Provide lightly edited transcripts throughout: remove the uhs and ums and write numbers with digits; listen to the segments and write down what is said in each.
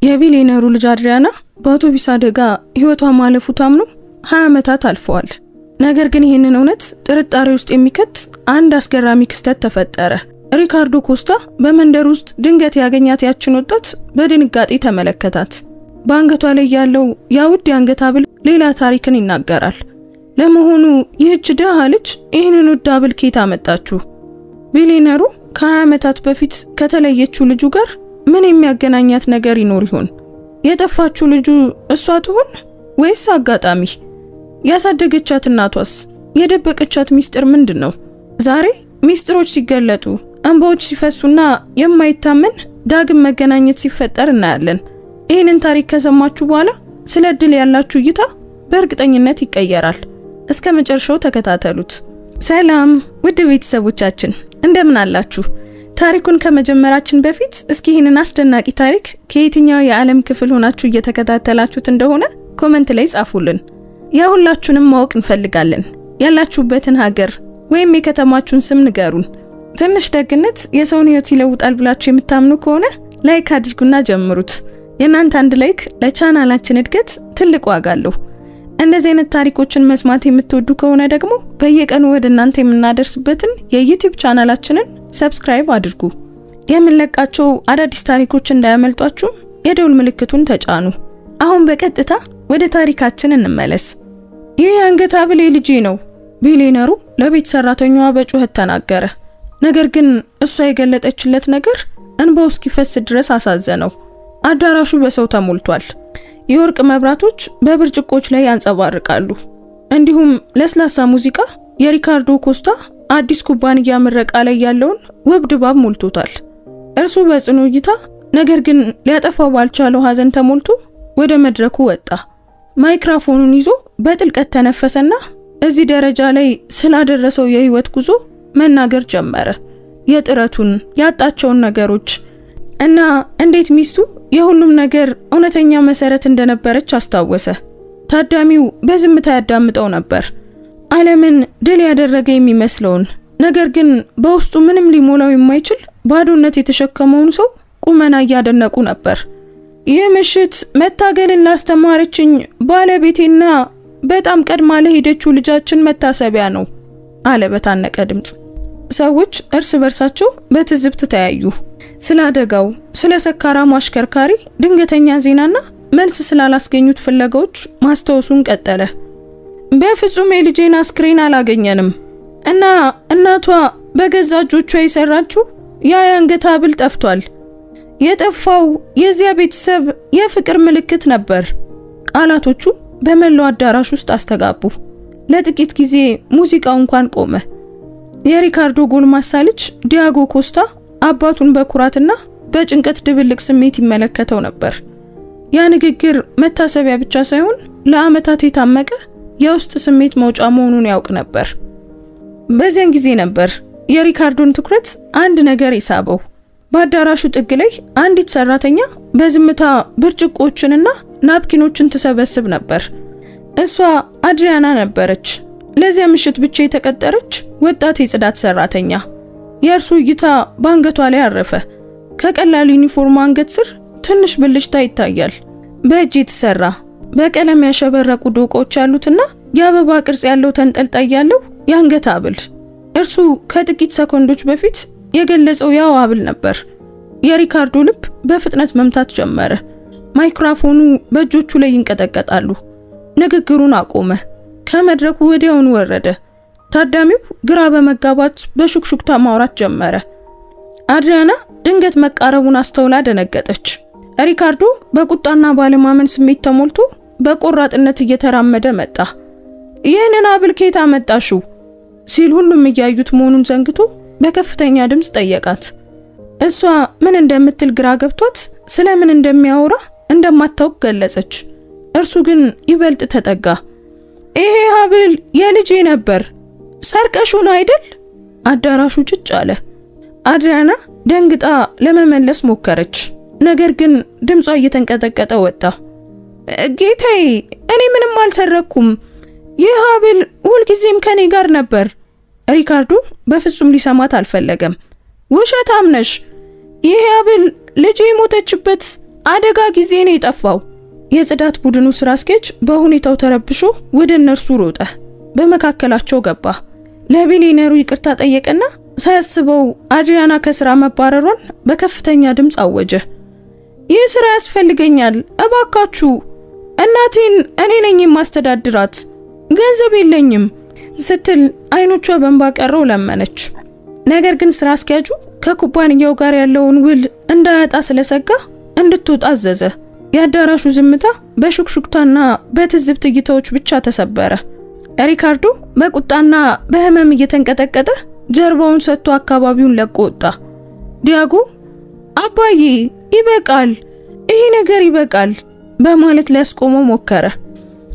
የቢሊየነሩ ልጅ አድሪያና በአውቶቡስ አደጋ ህይወቷ ማለፉ ታምኖ 20 ዓመታት አልፈዋል። ነገር ግን ይህንን እውነት ጥርጣሬ ውስጥ የሚከት አንድ አስገራሚ ክስተት ተፈጠረ። ሪካርዶ ኮስታ በመንደር ውስጥ ድንገት ያገኛት ያችን ወጣት በድንጋጤ ተመለከታት። በአንገቷ ላይ ያለው ያውድ የአንገት ሐብል ሌላ ታሪክን ይናገራል። ለመሆኑ ይህች ደሃ ልጅ ይህንን ውድ ሐብል ከየት አመጣችው? ቢሊየነሩ ከ20 ዓመታት በፊት ከተለየችው ልጁ ጋር ምን የሚያገናኛት ነገር ይኖር ይሆን? የጠፋችው ልጁ እሷ ትሆን ወይስ አጋጣሚ? ያሳደገቻት እናቷስ የደበቀቻት ሚስጥር ምንድነው? ዛሬ ሚስጥሮች ሲገለጡ፣ እንባዎች ሲፈሱና የማይታመን ዳግም መገናኘት ሲፈጠር እናያለን። ይህንን ታሪክ ከሰማችሁ በኋላ ስለ እድል ያላችሁ እይታ በእርግጠኝነት ይቀየራል። እስከ መጨረሻው ተከታተሉት። ሰላም ውድ ቤተሰቦቻችን እንደምን አላችሁ? ታሪኩን ከመጀመራችን በፊት እስኪ ይህንን አስደናቂ ታሪክ ከየትኛው የዓለም ክፍል ሆናችሁ እየተከታተላችሁት እንደሆነ ኮሜንት ላይ ጻፉልን። ያሁላችሁንም ማወቅ እንፈልጋለን። ያላችሁበትን ሀገር ወይም የከተማችሁን ስም ንገሩን። ትንሽ ደግነት የሰውን ህይወት ይለውጣል ብላችሁ የምታምኑ ከሆነ ላይክ አድርጉና ጀምሩት። የናንተ አንድ ላይክ ለቻናላችን እድገት ትልቅ ዋጋ አለው። እንደዚህ አይነት ታሪኮችን መስማት የምትወዱ ከሆነ ደግሞ በየቀኑ ወደ እናንተ የምናደርስበትን የዩቲዩብ ቻናላችንን ሰብስክራይብ አድርጉ። የምንለቃቸው አዳዲስ ታሪኮች እንዳያመልጧችሁ የደውል ምልክቱን ተጫኑ። አሁን በቀጥታ ወደ ታሪካችን እንመለስ። ይህ የአንገት ሐብል ልጄ ነው፣ ቢሊየነሩ ለቤት ሰራተኛዋ በጩኸት ተናገረ። ነገር ግን እሷ የገለጠችለት ነገር እንባው እስኪፈስ ድረስ አሳዘነው። አዳራሹ በሰው ተሞልቷል። የወርቅ መብራቶች በብርጭቆች ላይ ያንጸባርቃሉ። እንዲሁም ለስላሳ ሙዚቃ የሪካርዶ ኮስታ አዲስ ኩባንያ ምረቃ ላይ ያለውን ውብ ድባብ ሞልቶታል። እርሱ በጽኑ እይታ ነገር ግን ሊያጠፋው ባልቻለው ሐዘን ተሞልቶ ወደ መድረኩ ወጣ። ማይክሮፎኑን ይዞ በጥልቀት ተነፈሰና እዚህ ደረጃ ላይ ስላደረሰው የህይወት ጉዞ መናገር ጀመረ። የጥረቱን ያጣቸውን ነገሮች እና እንዴት ሚስቱ የሁሉም ነገር እውነተኛ መሰረት እንደነበረች አስታወሰ። ታዳሚው በዝምታ ያዳምጠው ነበር። ዓለምን ድል ያደረገ የሚመስለውን ነገር ግን በውስጡ ምንም ሊሞላው የማይችል ባዶነት የተሸከመውን ሰው ቁመና እያደነቁ ነበር። ይህ ምሽት መታገልን ላስተማረችኝ ባለቤቴና በጣም ቀድማ ለሄደችው ልጃችን መታሰቢያ ነው አለ በታነቀ ድምጽ። ሰዎች እርስ በርሳቸው በትዝብት ተያዩ። ስለ አደጋው፣ ስለ ሰካራሙ አሽከርካሪ ድንገተኛ ዜናና መልስ ስላላስገኙት ፍለጋዎች ማስታወሱን ቀጠለ። በፍጹም የልጄን አስክሬን አላገኘንም እና እናቷ በገዛ እጆቿ የሰራችው ያ የአንገት ሐብል ጠፍቷል። የጠፋው የዚያ ቤተሰብ የፍቅር ምልክት ነበር። ቃላቶቹ በመላው አዳራሽ ውስጥ አስተጋቡ። ለጥቂት ጊዜ ሙዚቃው እንኳን ቆመ። የሪካርዶ ጎልማሳ ልጅ ዲያጎ ኮስታ አባቱን በኩራትና በጭንቀት ድብልቅ ስሜት ይመለከተው ነበር። ያ ንግግር መታሰቢያ ብቻ ሳይሆን ለዓመታት የታመቀ የውስጥ ስሜት መውጫ መሆኑን ያውቅ ነበር። በዚያን ጊዜ ነበር የሪካርዶን ትኩረት አንድ ነገር ይሳበው። በአዳራሹ ጥግ ላይ አንዲት ሰራተኛ በዝምታ ብርጭቆችንና ናፕኪኖችን ትሰበስብ ነበር። እሷ አድሪያና ነበረች። ለዚያ ምሽት ብቻ የተቀጠረች ወጣት የጽዳት ሰራተኛ። የእርሱ እይታ በአንገቷ ላይ አረፈ። ከቀላል ዩኒፎርም አንገት ስር ትንሽ ብልጭታ ይታያል። በእጅ የተሰራ በቀለም ያሸበረቁ ዶቃዎች ያሉትና የአበባ ቅርጽ ያለው ተንጠልጣይ ያለው የአንገት ሐብል እርሱ ከጥቂት ሰኮንዶች በፊት የገለጸው ያው ሐብል ነበር። የሪካርዶ ልብ በፍጥነት መምታት ጀመረ። ማይክሮፎኑ በእጆቹ ላይ ይንቀጠቀጣሉ። ንግግሩን አቆመ። ከመድረኩ ወዲያውኑ ወረደ። ታዳሚው ግራ በመጋባት በሹክሹክታ ማውራት ጀመረ። አድሪያና ድንገት መቃረቡን አስተውላ ደነገጠች። ሪካርዶ በቁጣና ባለማመን ስሜት ተሞልቶ በቆራጥነት እየተራመደ መጣ። ይህንን ሐብል ከየት አመጣሽው? ሲል ሁሉም እያዩት መሆኑን ዘንግቶ በከፍተኛ ድምጽ ጠየቃት። እሷ ምን እንደምትል ግራ ገብቷት ስለምን እንደሚያወራ እንደማታውቅ ገለጸች። እርሱ ግን ይበልጥ ተጠጋ። ይሄ ሐብል የልጄ ነበር፣ ሰርቀሹ ነው አይደል? አዳራሹ ጭጭ አለ። አድሪያና ደንግጣ ለመመለስ ሞከረች። ነገር ግን ድምጿ እየተንቀጠቀጠ ወጣ። ጌታዬ፣ እኔ ምንም አልሰረኩም። ይህ ሐብል ሁልጊዜም ከኔ ጋር ነበር። ሪካርዶ በፍጹም ሊሰማት አልፈለገም። ውሸታም ነሽ። ይህ ሐብል ልጄ የሞተችበት አደጋ ጊዜ ነው የጠፋው። የጽዳት ቡድኑ ስራ አስኪያጅ በሁኔታው ተረብሾ ወደ እነርሱ ሮጠ። በመካከላቸው ገባ። ለቢሊነሩ ይቅርታ ጠየቀና ሳያስበው አድሪያና ከስራ መባረሯን በከፍተኛ ድምፅ አወጀ። ይህ ስራ ያስፈልገኛል፣ እባካችሁ እናቴን እኔ ነኝ የማስተዳድራት፣ ገንዘብ የለኝም ስትል አይኖቿ በእንባ ቀረው ለመነች። ነገር ግን ስራ አስኪያጁ ከኩባንያው ጋር ያለውን ውል እንዳያጣ ስለሰጋ እንድትወጣ አዘዘ። የአዳራሹ ዝምታ በሹክሹክታና በትዝብት እይታዎች ብቻ ተሰበረ። ሪካርዶ በቁጣና በህመም እየተንቀጠቀጠ ጀርባውን ሰጥቶ አካባቢውን ለቆ ወጣ። ዲያጎ አባዬ ይበቃል፣ ይሄ ነገር ይበቃል በማለት ሊያስቆመው ሞከረ።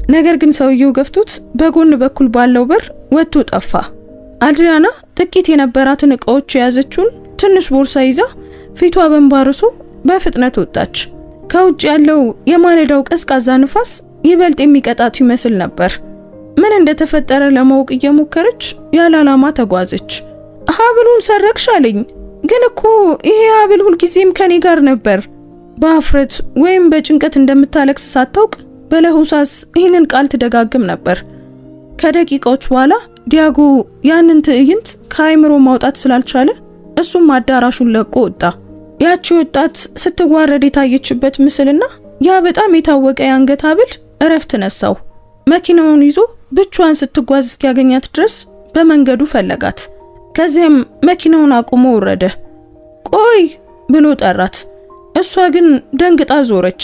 ነገር ግን ሰውየው ገፍቶት በጎን በኩል ባለው በር ወጥቶ ጠፋ። አድሪያና ጥቂት የነበራትን ዕቃዎች የያዘችውን ትንሽ ቦርሳ ይዛ ፊቷ በእንባርሶ በፍጥነት ወጣች። ከውጭ ያለው የማለዳው ቀዝቃዛ ንፋስ ይበልጥ የሚቀጣት ይመስል ነበር። ምን እንደተፈጠረ ለማወቅ እየሞከረች ያለ ዓላማ ተጓዘች። ሀብሉን ሰረቅሽ አለኝ፣ ግን እኮ ይሄ ሀብል ሁልጊዜም ከኔ ጋር ነበር። በአፍረት ወይም በጭንቀት እንደምታለቅስ ሳታውቅ በለሆሳስ ይህንን ቃል ትደጋግም ነበር። ከደቂቃዎች በኋላ ዲያጎ ያንን ትዕይንት ከአይምሮ ማውጣት ስላልቻለ እሱም አዳራሹን ለቆ ወጣ። ያቺ ወጣት ስትዋረድ የታየችበት ምስልና ያ በጣም የታወቀ የአንገት ሀብል እረፍት ነሳው። መኪናውን ይዞ ብቻዋን ስትጓዝ እስኪያገኛት ድረስ በመንገዱ ፈለጋት። ከዚያም መኪናውን አቁሞ ወረደ። ቆይ ብሎ ጠራት። እሷ ግን ደንግጣ ዞረች።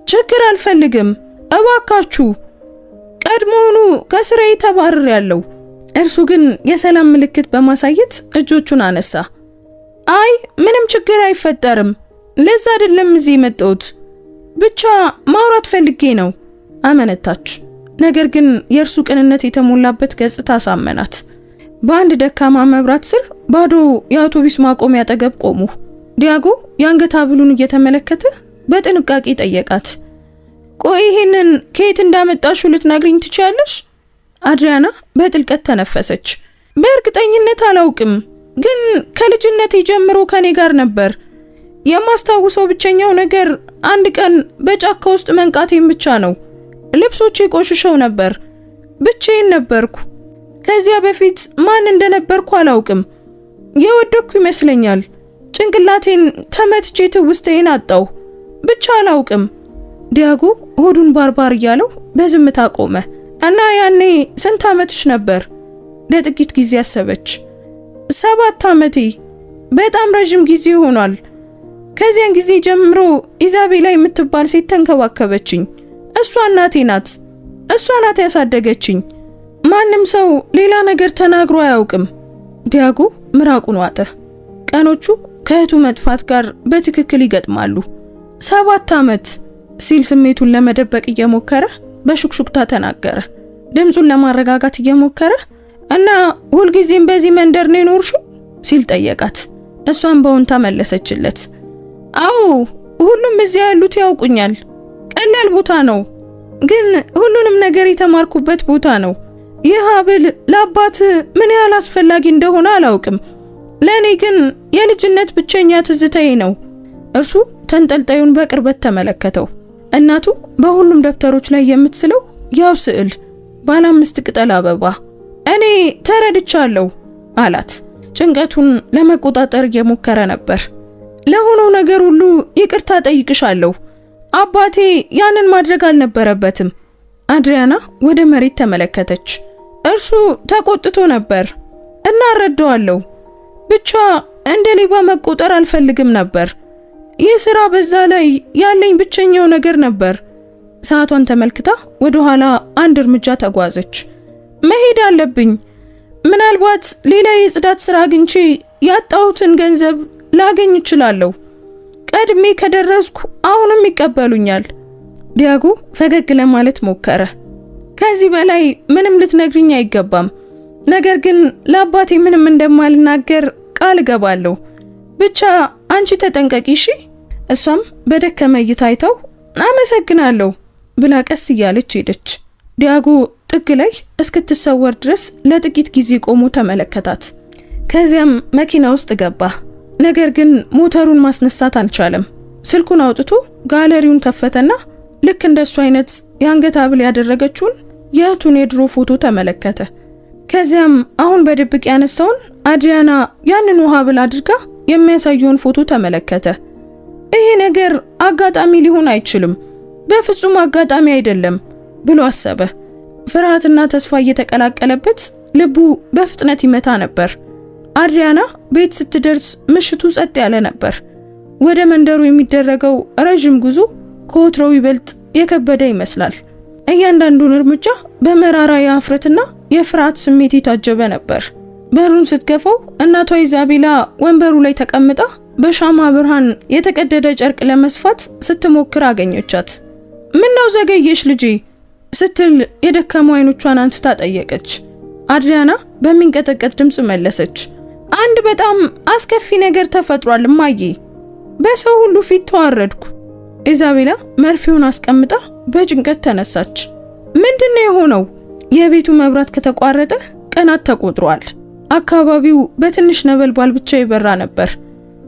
ችግር አልፈልግም እባካችሁ፣ ቀድሞውኑ ከስራዬ ተባርሬያለሁ። እርሱ ግን የሰላም ምልክት በማሳየት እጆቹን አነሳ። አይ ምንም ችግር አይፈጠርም፣ ለዛ አይደለም እዚህ የመጣሁት፣ ብቻ ማውራት ፈልጌ ነው አመነታች። ነገር ግን የእርሱ ቅንነት የተሞላበት ገጽታ አሳመናት። በአንድ ደካማ መብራት ስር ባዶ የአውቶቡስ ማቆሚያ አጠገብ ቆሙ። ዲያጎ የአንገት ሀብሉን እየተመለከተ በጥንቃቄ ጠየቃት። ቆይ ይሄንን ከየት እንዳመጣሽው ልትነግሪኝ ትችያለሽ? አድሪያና በጥልቀት ተነፈሰች። በእርግጠኝነት አላውቅም፣ ግን ከልጅነቴ ጀምሮ ከኔ ጋር ነበር። የማስታውሰው ብቸኛው ነገር አንድ ቀን በጫካ ውስጥ መንቃቴን ብቻ ነው። ልብሶቼ ቆሽሸው ነበር። ብቻዬን ነበርኩ። ከዚያ በፊት ማን እንደነበርኩ አላውቅም። የወደኩ ይመስለኛል። ጭንቅላቴን ተመትቼ ትውስታዬን አጣው። ብቻ አላውቅም። ዲያጎ ሆዱን ባርባር እያለው በዝምታ ቆመ። እና ያኔ ስንት ዓመትሽ ነበር? ለጥቂት ጊዜ አሰበች። 7 ዓመቴ። በጣም ረጅም ጊዜ ሆኗል። ከዚያን ጊዜ ጀምሮ ኢዛቤላ የምትባል ሴት ተንከባከበችኝ። እሷ እናቴ ናት። እሷ ናት ያሳደገችኝ። ማንም ሰው ሌላ ነገር ተናግሮ አያውቅም። ዲያጎ ምራቁን ዋጠ። ቀኖቹ ከእህቱ መጥፋት ጋር በትክክል ይገጥማሉ። 7 ዓመት ሲል ስሜቱን ለመደበቅ እየሞከረ በሹክሹክታ ተናገረ። ድምጹን ለማረጋጋት እየሞከረ እና ሁልጊዜም በዚህ መንደር ነው የኖርሽው ሲል ጠየቃት። እሷን በእውነታ መለሰችለት። አዎ ሁሉም እዚያ ያሉት ያውቁኛል። ቀላል ቦታ ነው፣ ግን ሁሉንም ነገር የተማርኩበት ቦታ ነው። ይህ ሀብል ለአባት ምን ያህል አስፈላጊ እንደሆነ አላውቅም። ለእኔ ግን የልጅነት ብቸኛ ትዝታዬ ነው። እርሱ ተንጠልጣዩን በቅርበት ተመለከተው። እናቱ በሁሉም ደብተሮች ላይ የምትስለው ያው ስዕል፣ ባለ 5 ቅጠል አበባ። እኔ ተረድቻለሁ አላት። ጭንቀቱን ለመቆጣጠር እየሞከረ ነበር። ለሆነው ነገር ሁሉ ይቅርታ ጠይቅሻለሁ። አባቴ ያንን ማድረግ አልነበረበትም። አድሪያና ወደ መሬት ተመለከተች። እርሱ ተቆጥቶ ነበር እና እረዳዋለሁ። ብቻ እንደ ሌባ መቆጠር አልፈልግም ነበር። ይህ ስራ በዛ ላይ ያለኝ ብቸኛው ነገር ነበር። ሰዓቷን ተመልክታ ወደ ኋላ አንድ እርምጃ ተጓዘች። መሄድ አለብኝ። ምናልባት ሌላ የጽዳት ስራ አግኝቼ ያጣሁትን ገንዘብ ላገኝ እችላለሁ። ቀድሜ ከደረስኩ አሁንም ይቀበሉኛል። ዲያጎ ፈገግ ለማለት ሞከረ። ከዚህ በላይ ምንም ልትነግሪኝ አይገባም። ነገር ግን ለአባቴ ምንም እንደማልናገር ቃል እገባለሁ። ብቻ አንቺ ተጠንቀቂ እሺ። እሷም በደከመ እይታ አይታው አመሰግናለሁ ብላ ቀስ እያለች ሄደች። ዲያጎ ጥግ ላይ እስክትሰወር ድረስ ለጥቂት ጊዜ ቆሞ ተመለከታት። ከዚያም መኪና ውስጥ ገባ። ነገር ግን ሞተሩን ማስነሳት አልቻለም። ስልኩን አውጥቶ ጋለሪውን ከፈተና ልክ እንደሱ አይነት የአንገት ሐብል ያደረገችውን የእህቱን የድሮ ፎቶ ተመለከተ። ከዚያም አሁን በድብቅ ያነሳውን አድሪያና ያንን ሐብል አድርጋ የሚያሳየውን ፎቶ ተመለከተ። ይሄ ነገር አጋጣሚ ሊሆን አይችልም፣ በፍጹም አጋጣሚ አይደለም ብሎ አሰበ። ፍርሃትና ተስፋ እየተቀላቀለበት ልቡ በፍጥነት ይመታ ነበር። አድሪያና ቤት ስትደርስ ምሽቱ ጸጥ ያለ ነበር። ወደ መንደሩ የሚደረገው ረጅም ጉዞ ከወትሮው ይበልጥ የከበደ ይመስላል። እያንዳንዱን እርምጃ በመራራ የአፍረትና የፍርሃት ስሜት የታጀበ ነበር። በሩን ስትገፋው እናቷ ኢዛቤላ ወንበሩ ላይ ተቀምጣ በሻማ ብርሃን የተቀደደ ጨርቅ ለመስፋት ስትሞክር አገኘቻት። ምነው ዘገየሽ ልጄ ስትል የደከሙ አይኖቿን አንስታ ጠየቀች። አድሪያና በሚንቀጠቀጥ ድምጽ መለሰች። አንድ በጣም አስከፊ ነገር ተፈጥሯል እማዬ፣ በሰው ሁሉ ፊት ተዋረድኩ። ኢዛቤላ መርፌውን አስቀምጣ በጭንቀት ተነሳች። ምንድነው የሆነው? የቤቱ መብራት ከተቋረጠ ቀናት ተቆጥሯል። አካባቢው በትንሽ ነበልባል ብቻ ይበራ ነበር።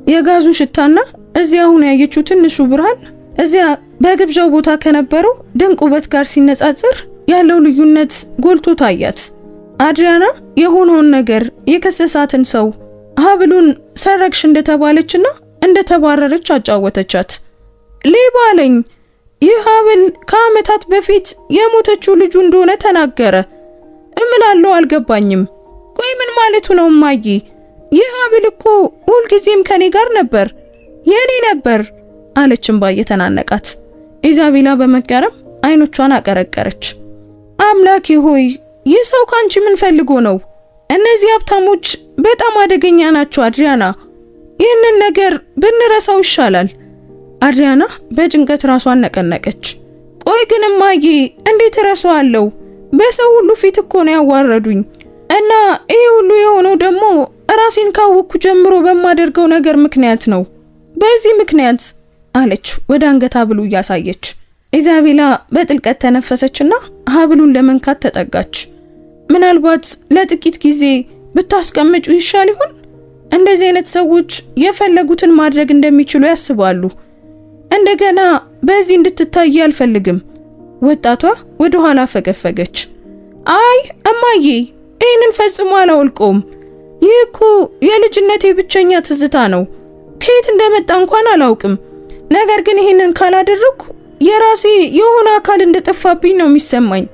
የጋዙ ሽታና እዚያ አሁን ያየችው ትንሹ ብርሃን እዚያ በግብዣው ቦታ ከነበረው ድንቅ ውበት ጋር ሲነጻጸር ያለው ልዩነት ጎልቶ ታያት። አድሪያና የሆነውን ነገር የከሰሳትን ሰው ሐብሉን ሰረቅሽ እንደተባለችና እንደተባረረች አጫወተቻት። ሌባ አለኝ። ይህ ሐብል ከዓመታት በፊት የሞተችው ልጁ እንደሆነ ተናገረ። እምላለው አልገባኝም። ቆይ ምን ማለቱ ነው እማዬ? ይህ ሐብል እኮ ሁልጊዜም ከኔ ጋር ነበር፣ የኔ ነበር አለች እንባ እየተናነቃት። ኢዛቤላ በመገረም አይኖቿን አቀረቀረች። አምላኬ ሆይ ይህ ሰው ካንቺ ምን ፈልጎ ነው? እነዚህ ሀብታሞች በጣም አደገኛ ናቸው አድሪያና። ይህንን ነገር ብንረሳው ይሻላል። አድሪያና በጭንቀት ራሷን ነቀነቀች። ቆይ ግን እማዬ እንዴት እረሳዋለሁ? በሰው ሁሉ ፊት እኮ ነው ያዋረዱኝ እና ይሄ ሁሉ የሆነው ደግሞ ራሴን ካወቅኩ ጀምሮ በማደርገው ነገር ምክንያት ነው። በዚህ ምክንያት አለች ወደ አንገት ሐብሉ እያሳየች። ኢዛቤላ በጥልቀት ተነፈሰችና ሐብሉን ለመንካት ተጠጋች። ምናልባት ለጥቂት ጊዜ ብታስቀምጩ ይሻል ይሆን? እንደዚህ አይነት ሰዎች የፈለጉትን ማድረግ እንደሚችሉ ያስባሉ። እንደገና በዚህ እንድትታይ አልፈልግም። ወጣቷ ወደ ኋላ ፈገፈገች። አይ እማዬ ይህንን ፈጽሞ አላወልቀውም። ይህ እኮ የልጅነቴ ብቸኛ ትዝታ ነው። ከየት እንደመጣ እንኳን አላውቅም። ነገር ግን ይህንን ካላደረኩ የራሴ የሆነ አካል እንደጠፋብኝ ነው የሚሰማኝ።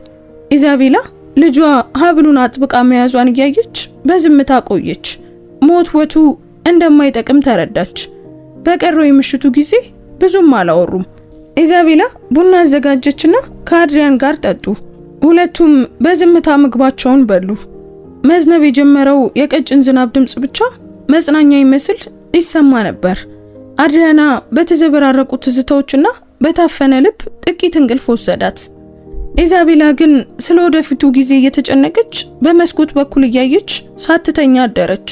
ኢዛቤላ ልጇ ሐብሉን አጥብቃ መያዟን እያየች በዝምታ ቆየች። ሞትወቱ እንደማይጠቅም ተረዳች። በቀረው የምሽቱ ጊዜ ብዙም አላወሩም። ኢዛቤላ ቡና አዘጋጀችና ከአድሪያን ጋር ጠጡ። ሁለቱም በዝምታ ምግባቸውን በሉ። መዝነብ የጀመረው የቀጭን ዝናብ ድምጽ ብቻ መጽናኛ ይመስል ይሰማ ነበር። አድሪያና በተዘበራረቁ ትዝታዎችና በታፈነ ልብ ጥቂት እንቅልፍ ወሰዳት። ኢዛቤላ ግን ስለ ወደፊቱ ጊዜ እየተጨነቀች በመስኮት በኩል እያየች ሳትተኛ አደረች።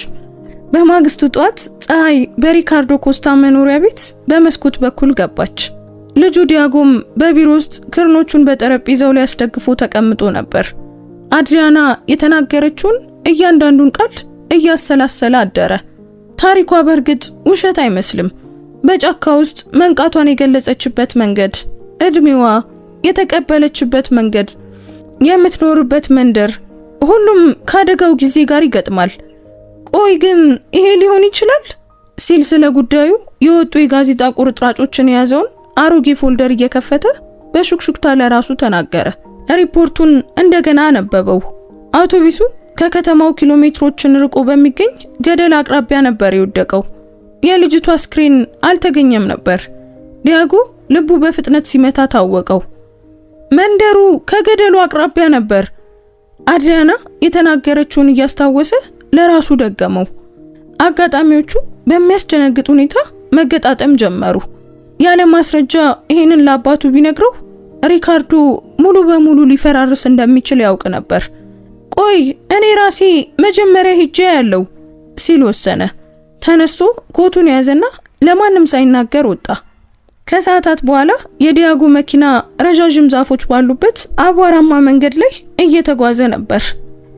በማግስቱ ጧት ፀሐይ በሪካርዶ ኮስታ መኖሪያ ቤት በመስኮት በኩል ገባች። ልጁ ዲያጎም በቢሮ ውስጥ ክርኖቹን በጠረጴዛው ላይ አስደግፎ ተቀምጦ ነበር። አድሪያና የተናገረችውን እያንዳንዱን ቃል እያሰላሰለ አደረ። ታሪኳ በእርግጥ ውሸት አይመስልም። በጫካ ውስጥ መንቃቷን የገለጸችበት መንገድ፣ እድሜዋ፣ የተቀበለችበት መንገድ፣ የምትኖርበት መንደር፣ ሁሉም ካደጋው ጊዜ ጋር ይገጥማል። ቆይ ግን ይሄ ሊሆን ይችላል ሲል ስለ ጉዳዩ የወጡ የጋዜጣ ቁርጥራጮችን የያዘውን አሮጌ ፎልደር እየከፈተ በሹክሹክታ ለራሱ ተናገረ። ሪፖርቱን እንደገና አነበበው። አውቶቡሱ ከከተማው ኪሎሜትሮችን ርቆ በሚገኝ ገደል አቅራቢያ ነበር የወደቀው። የልጅቷ አስክሬን አልተገኘም ነበር። ዲያጎ ልቡ በፍጥነት ሲመታ ታወቀው። መንደሩ ከገደሉ አቅራቢያ ነበር። አድሪያና የተናገረችውን እያስታወሰ ለራሱ ደገመው። አጋጣሚዎቹ በሚያስደነግጥ ሁኔታ መገጣጠም ጀመሩ። ያለ ማስረጃ ይሄንን ለአባቱ ቢነግረው ሪካርዶ ሙሉ በሙሉ ሊፈራርስ እንደሚችል ያውቅ ነበር። ቆይ እኔ ራሴ መጀመሪያ ሄጄ ያለው ሲል ወሰነ። ተነስቶ ኮቱን ያዘና ለማንም ሳይናገር ወጣ። ከሰዓታት በኋላ የዲያጎ መኪና ረጃጅም ዛፎች ባሉበት አቧራማ መንገድ ላይ እየተጓዘ ነበር።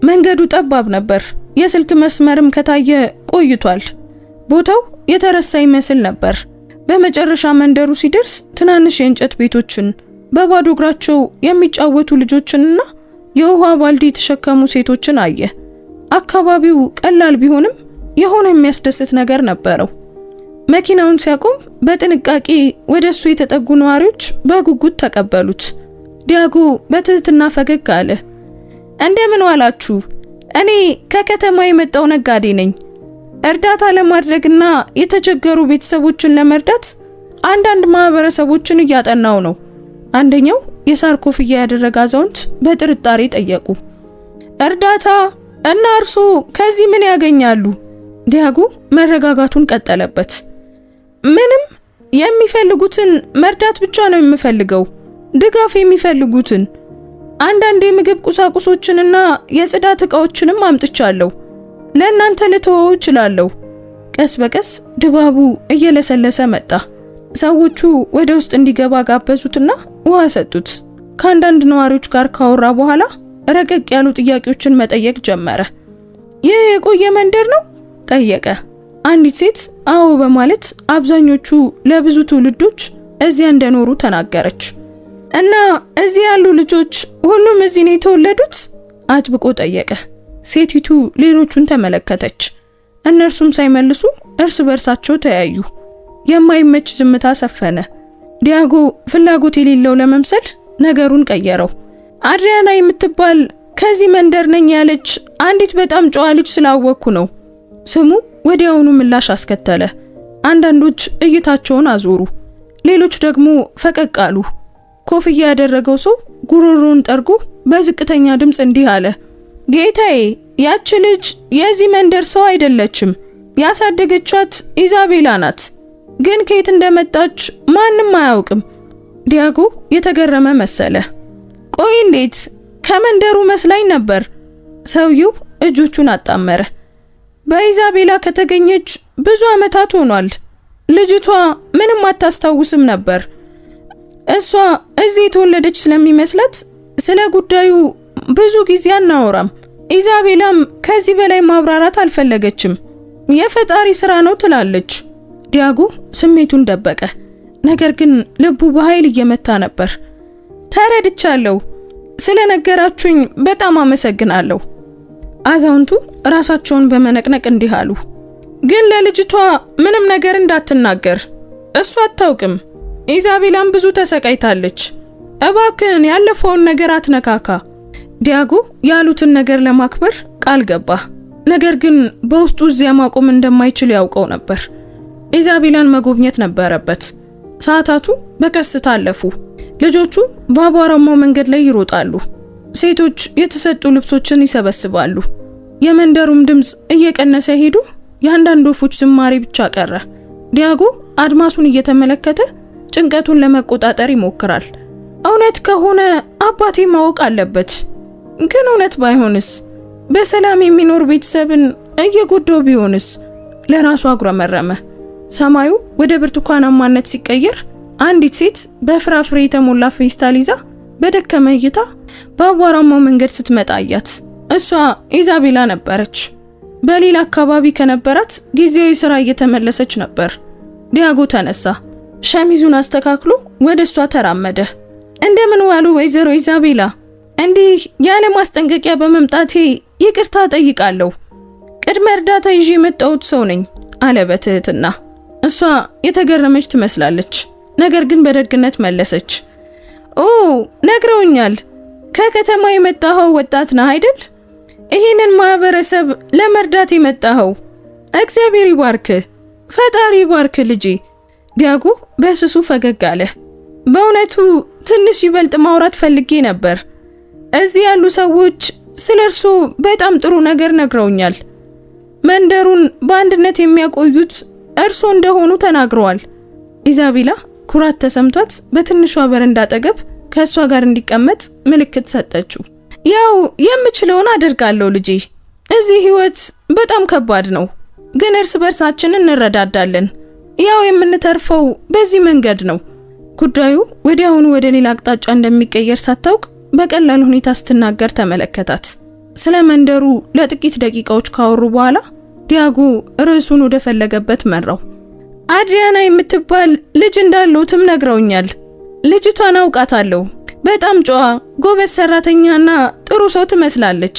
መንገዱ ጠባብ ነበር። የስልክ መስመርም ከታየ ቆይቷል። ቦታው የተረሳ ይመስል ነበር። በመጨረሻ መንደሩ ሲደርስ ትናንሽ የእንጨት ቤቶችን፣ በባዶ እግራቸው የሚጫወቱ ልጆችንና የውሃ ባልዲ የተሸከሙ ሴቶችን አየ። አካባቢው ቀላል ቢሆንም የሆነ የሚያስደስት ነገር ነበረው። መኪናውን ሲያቆም በጥንቃቄ ወደሱ የተጠጉ ነዋሪዎች በጉጉት ተቀበሉት። ዲያጎ በትህትና ፈገግ አለ። እንደምን ዋላችሁ? እኔ ከከተማ የመጣው ነጋዴ ነኝ። እርዳታ ለማድረግና የተቸገሩ ቤተሰቦችን ለመርዳት አንዳንድ ማህበረሰቦችን እያጠናው ነው። አንደኛው የሳር ኮፍያ ያደረገ አዛውንት በጥርጣሬ ጠየቁ። እርዳታ? እና እርሶ ከዚህ ምን ያገኛሉ? ዲያጎ መረጋጋቱን ቀጠለበት። ምንም፣ የሚፈልጉትን መርዳት ብቻ ነው የምፈልገው። ድጋፍ የሚፈልጉትን አንዳንድ የምግብ ቁሳቁሶችንና የጽዳት ዕቃዎችንም አምጥቻለሁ። ለእናንተ ልተወው እችላለሁ። ቀስ በቀስ ድባቡ እየለሰለሰ መጣ። ሰዎቹ ወደ ውስጥ እንዲገባ ጋበዙትና ውሃ ሰጡት። ከአንዳንድ ነዋሪዎች ጋር ካወራ በኋላ ረቀቅ ያሉ ጥያቄዎችን መጠየቅ ጀመረ። ይህ የቆየ መንደር ነው? ጠየቀ። አንዲት ሴት አዎ በማለት አብዛኞቹ ለብዙ ትውልዶች እዚያ እንደኖሩ ተናገረች። እና እዚህ ያሉ ልጆች ሁሉም እዚህ ነው የተወለዱት? አጥብቆ ጠየቀ። ሴቲቱ ሌሎቹን ተመለከተች። እነርሱም ሳይመልሱ እርስ በርሳቸው ተያዩ። የማይመች ዝምታ ሰፈነ። ዲያጎ ፍላጎት የሌለው ለመምሰል ነገሩን ቀየረው። አድሪያና የምትባል ከዚህ መንደር ነኝ ያለች አንዲት በጣም ጨዋ ልጅ ስላወቅኩ ነው። ስሙ ወዲያውኑ ምላሽ አስከተለ። አንዳንዶች እይታቸውን አዞሩ፣ ሌሎች ደግሞ ፈቀቅ አሉ። ኮፍያ ያደረገው ሰው ጉሮሮውን ጠርጎ በዝቅተኛ ድምፅ እንዲህ አለ። ጌታዬ፣ ያች ልጅ የዚህ መንደር ሰው አይደለችም። ያሳደገቻት ኢዛቤላ ናት። ግን ከየት እንደመጣች ማንም አያውቅም። ዲያጎ የተገረመ መሰለ። ቆይ እንዴት? ከመንደሩ መስላኝ ነበር። ሰውየው እጆቹን አጣመረ። በኢዛቤላ ከተገኘች ብዙ ዓመታት ሆኗል። ልጅቷ ምንም አታስታውስም ነበር። እሷ እዚህ የተወለደች ስለሚመስላት ስለ ጉዳዩ ብዙ ጊዜ አናወራም። ኢዛቤላም ከዚህ በላይ ማብራራት አልፈለገችም። የፈጣሪ ስራ ነው ትላለች። ዲያጎ ስሜቱን ደበቀ። ነገር ግን ልቡ በኃይል እየመታ ነበር። ተረድቻለሁ። ስለነገራችሁኝ በጣም አመሰግናለሁ። አዛውንቱ ራሳቸውን በመነቅነቅ እንዲህ አሉ። ግን ለልጅቷ ምንም ነገር እንዳትናገር። እሷ አታውቅም። ኢዛቤላም ብዙ ተሰቃይታለች። እባክህን ያለፈውን ነገር አትነካካ። ዲያጎ ያሉትን ነገር ለማክበር ቃል ገባ። ነገር ግን በውስጡ እዚያ ማቆም እንደማይችል ያውቀው ነበር። ኢዛቤላን መጎብኘት ነበረበት። ሰዓታቱ በቀስታ አለፉ። ልጆቹ በአቧራማው መንገድ ላይ ይሮጣሉ። ሴቶች የተሰጡ ልብሶችን ይሰበስባሉ። የመንደሩም ድምፅ እየቀነሰ ሄዶ የአንዳንድ ወፎች ዝማሬ ብቻ ቀረ። ዲያጎ አድማሱን እየተመለከተ ጭንቀቱን ለመቆጣጠር ይሞክራል። እውነት ከሆነ አባቴ ማወቅ አለበት። ግን እውነት ባይሆንስ? በሰላም የሚኖር ቤተሰብን እየጎዳው ቢሆንስ? ለራሱ አጉረመረመ። ሰማዩ ወደ ብርቱካናማነት ሲቀየር አንዲት ሴት በፍራፍሬ የተሞላ ፌስታል ይዛ በደከመ እይታ በአቧራማው መንገድ ስትመጣ አያት። እሷ ኢዛቤላ ነበረች። በሌላ አካባቢ ከነበራት ጊዜያዊ ስራ እየተመለሰች ነበር። ዲያጎ ተነሳ። ሸሚዙን አስተካክሎ ወደ እሷ ተራመደ። እንደምን ዋሉ ወይዘሮ ኢዛቤላ? እንዲህ ያለ ማስጠንቀቂያ በመምጣቴ ይቅርታ ጠይቃለሁ። ቅድመ እርዳታ ይዤ የመጣሁት ሰው ነኝ አለ በትህትና። እሷ የተገረመች ትመስላለች፣ ነገር ግን በደግነት መለሰች። ኦ ነግረውኛል። ከከተማ የመጣኸው ወጣት ነህ አይደል? ይህንን ማህበረሰብ ለመርዳት የመጣኸው። እግዚአብሔር ይባርክህ፣ ፈጣሪ ይባርክህ ልጄ። ዲያጎ በስሱ ፈገግ አለ። በእውነቱ ትንሽ ይበልጥ ማውራት ፈልጌ ነበር። እዚህ ያሉ ሰዎች ስለ እርሱ በጣም ጥሩ ነገር ነግረውኛል። መንደሩን በአንድነት የሚያቆዩት እርሱ እንደሆኑ ተናግረዋል። ኢዛቤላ ኩራት ተሰምቷት በትንሿ በረንዳ አጠገብ ከእሷ ጋር እንዲቀመጥ ምልክት ሰጠችው። ያው የምችለውን አደርጋለሁ ልጄ። እዚህ ህይወት በጣም ከባድ ነው፣ ግን እርስ በርሳችን እንረዳዳለን። ያው የምንተርፈው በዚህ መንገድ ነው። ጉዳዩ ወዲያውኑ ወደ ሌላ አቅጣጫ እንደሚቀየር ሳታውቅ በቀላል ሁኔታ ስትናገር ተመለከታት። ስለ መንደሩ ለጥቂት ደቂቃዎች ካወሩ በኋላ ዲያጎ ርዕሱን ወደ ፈለገበት መራው። አድሪያና የምትባል ልጅ እንዳለውትም ነግረውኛል። ልጅቷን አውቃታለሁ። በጣም ጨዋ፣ ጎበዝ ሰራተኛና ጥሩ ሰው ትመስላለች።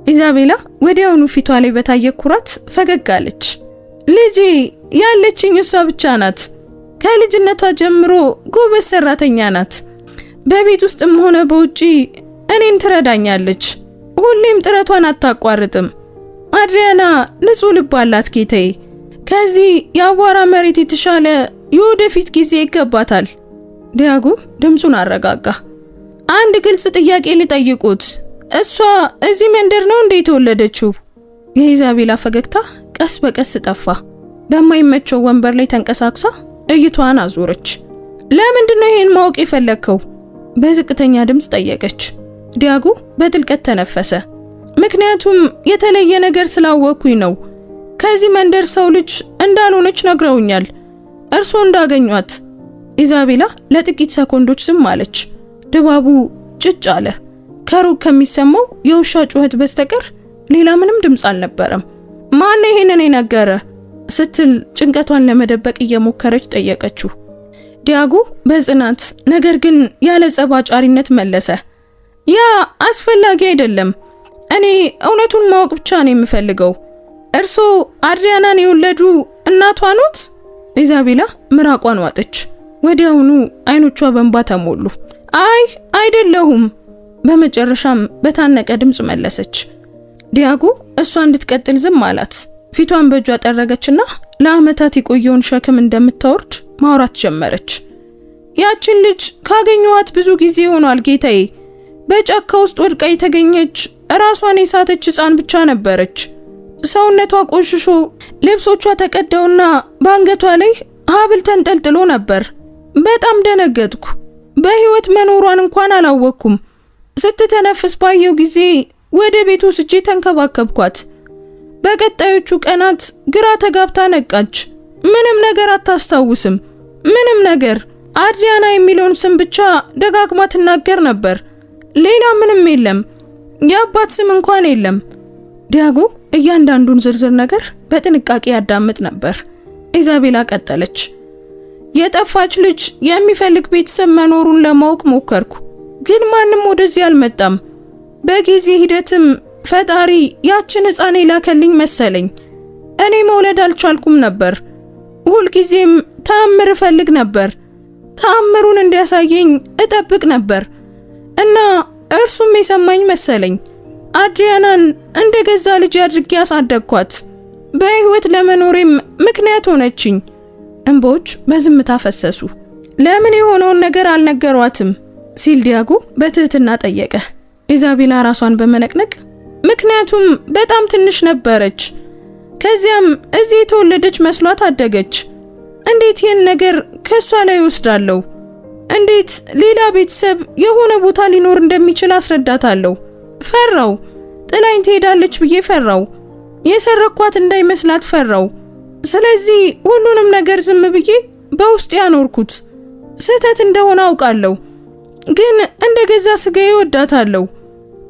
ኢዛቤላ ወዲያውኑ ፊቷ ላይ በታየ ኩራት ፈገግ አለች። ልጄ ያለችኝ እሷ ብቻ ናት። ከልጅነቷ ጀምሮ ጎበዝ ሰራተኛ ናት። በቤት ውስጥም ሆነ በውጪ እኔን ትረዳኛለች። ሁሌም ጥረቷን አታቋርጥም። አድሪያና ንጹህ ልብ አላት ጌታዬ። ከዚህ የአቧራ መሬት የተሻለ የወደፊት ጊዜ ይገባታል። ዲያጎ ድምፁን አረጋጋ። አንድ ግልጽ ጥያቄ ልጠይቁት፣ እሷ እዚህ መንደር ነው እንዴ የተወለደችው? የኢዛቤላ ፈገግታ ቀስ በቀስ ጠፋ። በማይመቸው ወንበር ላይ ተንቀሳቅሳ እይቷን አዞረች። ለምንድነው ይሄን ማወቅ የፈለከው? በዝቅተኛ ድምጽ ጠየቀች። ዲያጎ በጥልቀት ተነፈሰ። ምክንያቱም የተለየ ነገር ስላወኩኝ ነው። ከዚህ መንደር ሰው ልጅ እንዳልሆነች ነግረውኛል። እርሶ እንዳገኟት። ኢዛቤላ ለጥቂት ሰኮንዶች ዝም አለች። ድባቡ ጭጭ አለ። ከሩቅ ከሚሰማው የውሻ ጩኸት በስተቀር ሌላ ምንም ድምጽ አልነበረም። ማን ይሄንን የነገረ? ስትል ጭንቀቷን ለመደበቅ እየሞከረች ጠየቀችው። ዲያጎ በጽናት ነገር ግን ያለ ጸባጫሪነት መለሰ። ያ አስፈላጊ አይደለም። እኔ እውነቱን ማወቅ ብቻ ነው የምፈልገው። እርሶ አድሪያናን የወለዱ እናቷ ኖት? ኢዛቤላ ምራቋን ዋጠች። ወዲያውኑ አይኖቿ በእንባ ተሞሉ። አይ አይደለሁም። በመጨረሻም በታነቀ ድምጽ መለሰች። ዲያጎ እሷ እንድትቀጥል ዝም አላት። ፊቷን በእጇ ጠረገችና ለዓመታት የቆየውን ሸክም እንደምታወርድ ማውራት ጀመረች። ያችን ልጅ ካገኘኋት ብዙ ጊዜ ሆኗል ጌታዬ። በጫካ ውስጥ ወድቃ የተገኘች ራሷን የሳተች ሕፃን ብቻ ነበረች። ሰውነቷ ቆሽሾ ልብሶቿ ተቀደውና በአንገቷ ላይ ሀብል ተንጠልጥሎ ነበር። በጣም ደነገጥኩ። በህይወት መኖሯን እንኳን አላወቅኩም። ስትተነፍስ ባየው ጊዜ ወደ ቤቱ ወስጄ ተንከባከብኳት። በቀጣዮቹ ቀናት ግራ ተጋብታ ነቃች። ምንም ነገር አታስታውስም። ምንም ነገር። አድሪያና የሚለውን ስም ብቻ ደጋግማ ትናገር ነበር። ሌላ ምንም የለም። የአባት ስም እንኳን የለም። ዲያጎ እያንዳንዱን ዝርዝር ነገር በጥንቃቄ ያዳምጥ ነበር። ኢዛቤላ ቀጠለች። የጠፋች ልጅ የሚፈልግ ቤተሰብ መኖሩን ለማወቅ ሞከርኩ፣ ግን ማንም ወደዚህ አልመጣም። በጊዜ ሂደትም ፈጣሪ ያችን ሕፃን ላከልኝ መሰለኝ። እኔ መውለድ አልቻልኩም ነበር። ሁልጊዜም ተአምር እፈልግ ነበር። ተአምሩን እንዲያሳየኝ እጠብቅ ነበር እና እርሱም የሰማኝ መሰለኝ። አድሪያናን እንደገዛ ልጅ አድርጌ ያሳደግኳት። በህይወት ለመኖሬም ምክንያት ሆነችኝ። እንቦች በዝምታ ፈሰሱ። ለምን የሆነውን ነገር አልነገሯትም? ሲል ዲያጎ በትህትና ጠየቀ። ኢዛቤላ ራሷን በመነቅነቅ ምክንያቱም በጣም ትንሽ ነበረች። ከዚያም እዚህ የተወለደች መስሏት አደገች። እንዴት ይህን ነገር ከሷ ላይ ወስዳለሁ? እንዴት ሌላ ቤተሰብ የሆነ ቦታ ሊኖር እንደሚችል አስረዳታለሁ? ፈራው። ጥላኝ ትሄዳለች ብዬ ፈራው። የሰረኳት እንዳይመስላት ፈራው። ስለዚህ ሁሉንም ነገር ዝም ብዬ በውስጥ ያኖርኩት። ስህተት እንደሆነ አውቃለሁ፣ ግን እንደገዛ ስጋዬ ወዳታለሁ።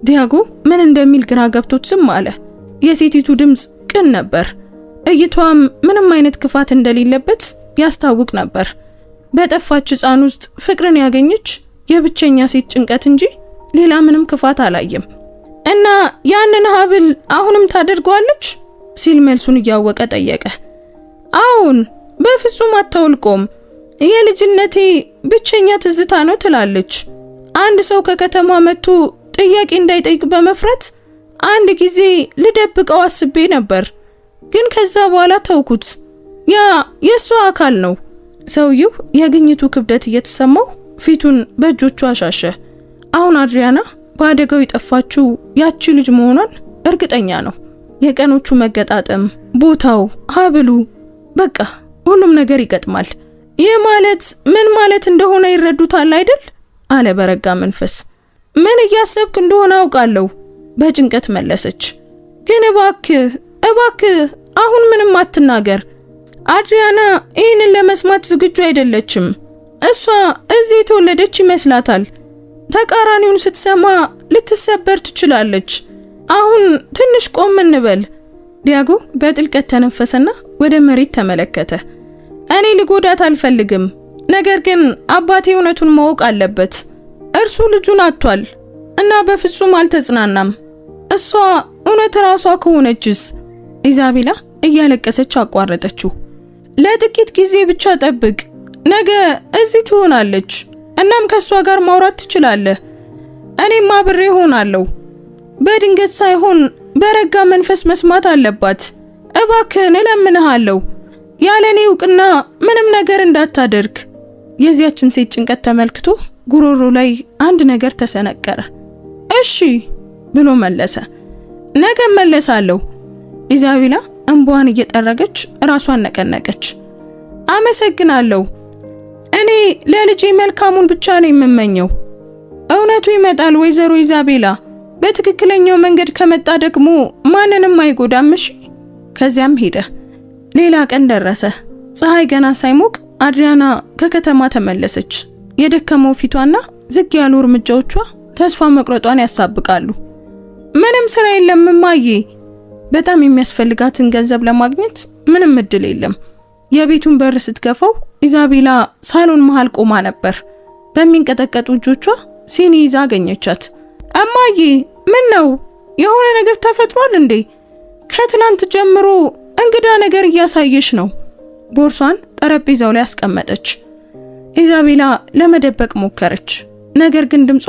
ዲያጎ ምን እንደሚል ግራ ገብቶት ዝም አለ። የሴቲቱ ድምጽ ቅን ነበር። እይቷም ምንም አይነት ክፋት እንደሌለበት ያስታውቅ ነበር። በጠፋች ሕፃን ውስጥ ፍቅርን ያገኘች የብቸኛ ሴት ጭንቀት እንጂ ሌላ ምንም ክፋት አላየም። እና ያንን ሀብል አሁንም ታደርገዋለች? ሲል መልሱን እያወቀ ጠየቀ። አሁን በፍጹም አታውልቆም። የልጅነቴ ብቸኛ ትዝታ ነው ትላለች። አንድ ሰው ከከተማ መጥቶ ጥያቄ እንዳይጠይቅ በመፍራት አንድ ጊዜ ልደብቀው አስቤ ነበር፣ ግን ከዛ በኋላ ተውኩት። ያ የሷ አካል ነው። ሰውየው የግኝቱ ክብደት እየተሰማው ፊቱን በእጆቹ አሻሸ። አሁን አድሪያና በአደጋው የጠፋችው ያቺ ልጅ መሆኗን እርግጠኛ ነው። የቀኖቹ መገጣጠም፣ ቦታው፣ ሀብሉ፣ በቃ ሁሉም ነገር ይገጥማል። ይህ ማለት ምን ማለት እንደሆነ ይረዱታል አይደል? አለ በረጋ መንፈስ። ምን እያሰብክ እንደሆነ አውቃለሁ፣ በጭንቀት መለሰች። ግን እባክህ አሁን ምንም አትናገር። አድሪያና ይህንን ለመስማት ዝግጁ አይደለችም። እሷ እዚህ የተወለደች ይመስላታል። ተቃራኒውን ስትሰማ ልትሰበር ትችላለች። አሁን ትንሽ ቆም እንበል። ዲያጎ በጥልቀት ተነፈሰና ወደ መሬት ተመለከተ። እኔ ልጎዳት አልፈልግም። ነገር ግን አባቴ እውነቱን ማወቅ አለበት። እርሱ ልጁን አጥቷል እና በፍጹም አልተጽናናም። እሷ እውነት ራሷ ከሆነችስ? ኢዛቤላ እያለቀሰች አቋረጠችው። ለጥቂት ጊዜ ብቻ ጠብቅ። ነገ እዚህ ትሆናለች። እናም ከሷ ጋር ማውራት ትችላለህ። እኔም አብሬ ሆናለሁ። በድንገት ሳይሆን በረጋ መንፈስ መስማት አለባት። እባክህን እለምንሃለሁ፣ ያለኔ እውቅና ምንም ነገር እንዳታደርግ። የዚያችን ሴት ጭንቀት ተመልክቶ ጉሮሮ ላይ አንድ ነገር ተሰነቀረ። እሺ ብሎ መለሰ። ነገ መለሳለሁ። ኢዛቤላ እንባዋን እየጠረገች ራሷን ነቀነቀች። አመሰግናለሁ። እኔ ለልጄ መልካሙን ብቻ ነው የምመኘው። እውነቱ ይመጣል ወይዘሮ ኢዛቤላ። በትክክለኛው መንገድ ከመጣ ደግሞ ማንንም አይጎዳም። እሺ። ከዚያም ሄደ። ሌላ ቀን ደረሰ። ፀሐይ ገና ሳይሞቅ አድሪያና ከከተማ ተመለሰች። የደከመው ፊቷና ዝግ ያሉ እርምጃዎቿ ተስፋ መቁረጧን ያሳብቃሉ። ምንም ስራ የለም እማዬ። በጣም የሚያስፈልጋትን ገንዘብ ለማግኘት ምንም እድል የለም። የቤቱን በር ስትገፋው ኢዛቤላ ሳሎን መሃል ቆማ ነበር። በሚንቀጠቀጡ እጆቿ ሲኒ ይዛ አገኘቻት። እማዬ ምን ነው? የሆነ ነገር ተፈጥሯል እንዴ? ከትናንት ጀምሮ እንግዳ ነገር እያሳየሽ ነው። ቦርሷን ጠረጴዛው ላይ አስቀመጠች። ኢዛቤላ ለመደበቅ ሞከረች፣ ነገር ግን ድምጿ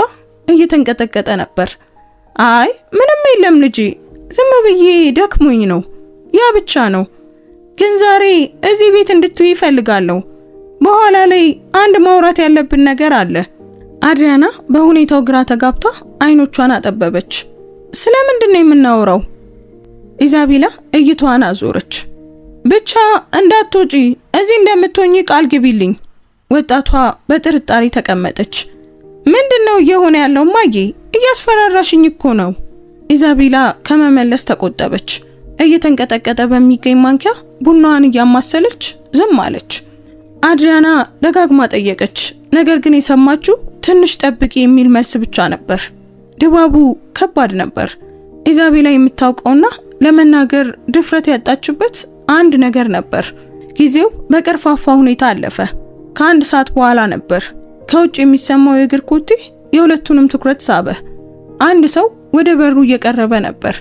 እየተንቀጠቀጠ ነበር። አይ ምንም የለም ልጄ፣ ዝም ብዬ ደክሞኝ ነው። ያ ብቻ ነው። ግን ዛሬ እዚህ ቤት እንድትይ እፈልጋለሁ። በኋላ ላይ አንድ ማውራት ያለብን ነገር አለ። አድሪያና በሁኔታው ግራ ተጋብታ አይኖቿን አጠበበች። ስለምንድን ነው የምናወራው? ኢዛቤላ እይቷን አዞረች። ብቻ እንዳትወጪ፣ እዚህ እንደምትሆኚ ቃል ግቢልኝ። ወጣቷ በጥርጣሬ ተቀመጠች። ምንድነው እየሆነ ያለው ማዬ? እያስፈራራሽኝ እኮ ነው። ኢዛቤላ ከመመለስ ተቆጠበች። እየተንቀጠቀጠ በሚገኝ ማንኪያ ቡናዋን እያማሰለች ዝም አለች። አድሪያና ደጋግማ ጠየቀች፣ ነገር ግን የሰማችው ትንሽ ጠብቂ የሚል መልስ ብቻ ነበር። ድባቡ ከባድ ነበር። ኢዛቤላ የምታውቀውና ለመናገር ድፍረት ያጣችበት አንድ ነገር ነበር። ጊዜው በቀርፋፋ ሁኔታ አለፈ። ከአንድ ሰዓት በኋላ ነበር ከውጭ የሚሰማው የእግር ኮቴ የሁለቱንም ትኩረት ሳበ። አንድ ሰው ወደ በሩ እየቀረበ ነበር።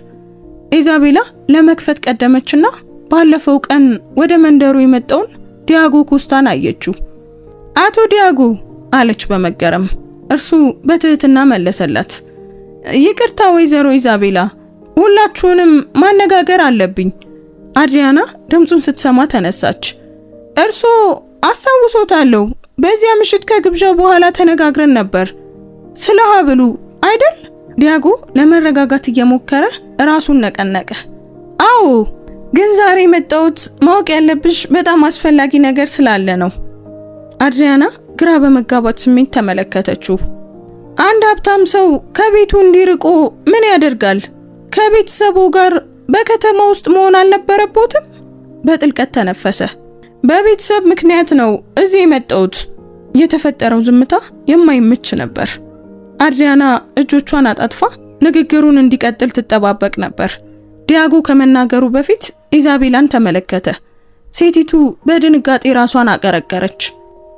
ኢዛቤላ ለመክፈት ቀደመችና ባለፈው ቀን ወደ መንደሩ የመጣውን ዲያጎ ኮስታን አየችው። አቶ ዲያጎ አለች በመገረም። እርሱ በትህትና መለሰላት። ይቅርታ ወይዘሮ ኢዛቤላ፣ ሁላችሁንም ማነጋገር አለብኝ። አድሪያና ድምጹን ስትሰማ ተነሳች። እርሶ አስታውሶታለሁ፣ በዚያ ምሽት ከግብዣ በኋላ ተነጋግረን ነበር ስለ ሀብሉ አይደል? ዲያጎ ለመረጋጋት እየሞከረ ራሱን ነቀነቀ። አዎ፣ ግን ዛሬ መጣሁት ማወቅ ያለብሽ በጣም አስፈላጊ ነገር ስላለ ነው። አድሪያና ግራ በመጋባት ስሜት ተመለከተችው። አንድ ሀብታም ሰው ከቤቱ እንዲርቆ ምን ያደርጋል? ከቤተሰቡ ጋር በከተማ ውስጥ መሆን አልነበረበትም? በጥልቀት ተነፈሰ። በቤተሰብ ምክንያት ነው እዚህ የመጣሁት። የተፈጠረው ዝምታ የማይመች ነበር። አድሪያና እጆቿን አጣጥፋ ንግግሩን እንዲቀጥል ትጠባበቅ ነበር። ዲያጎ ከመናገሩ በፊት ኢዛቤላን ተመለከተ። ሴቲቱ በድንጋጤ ራሷን አቀረቀረች።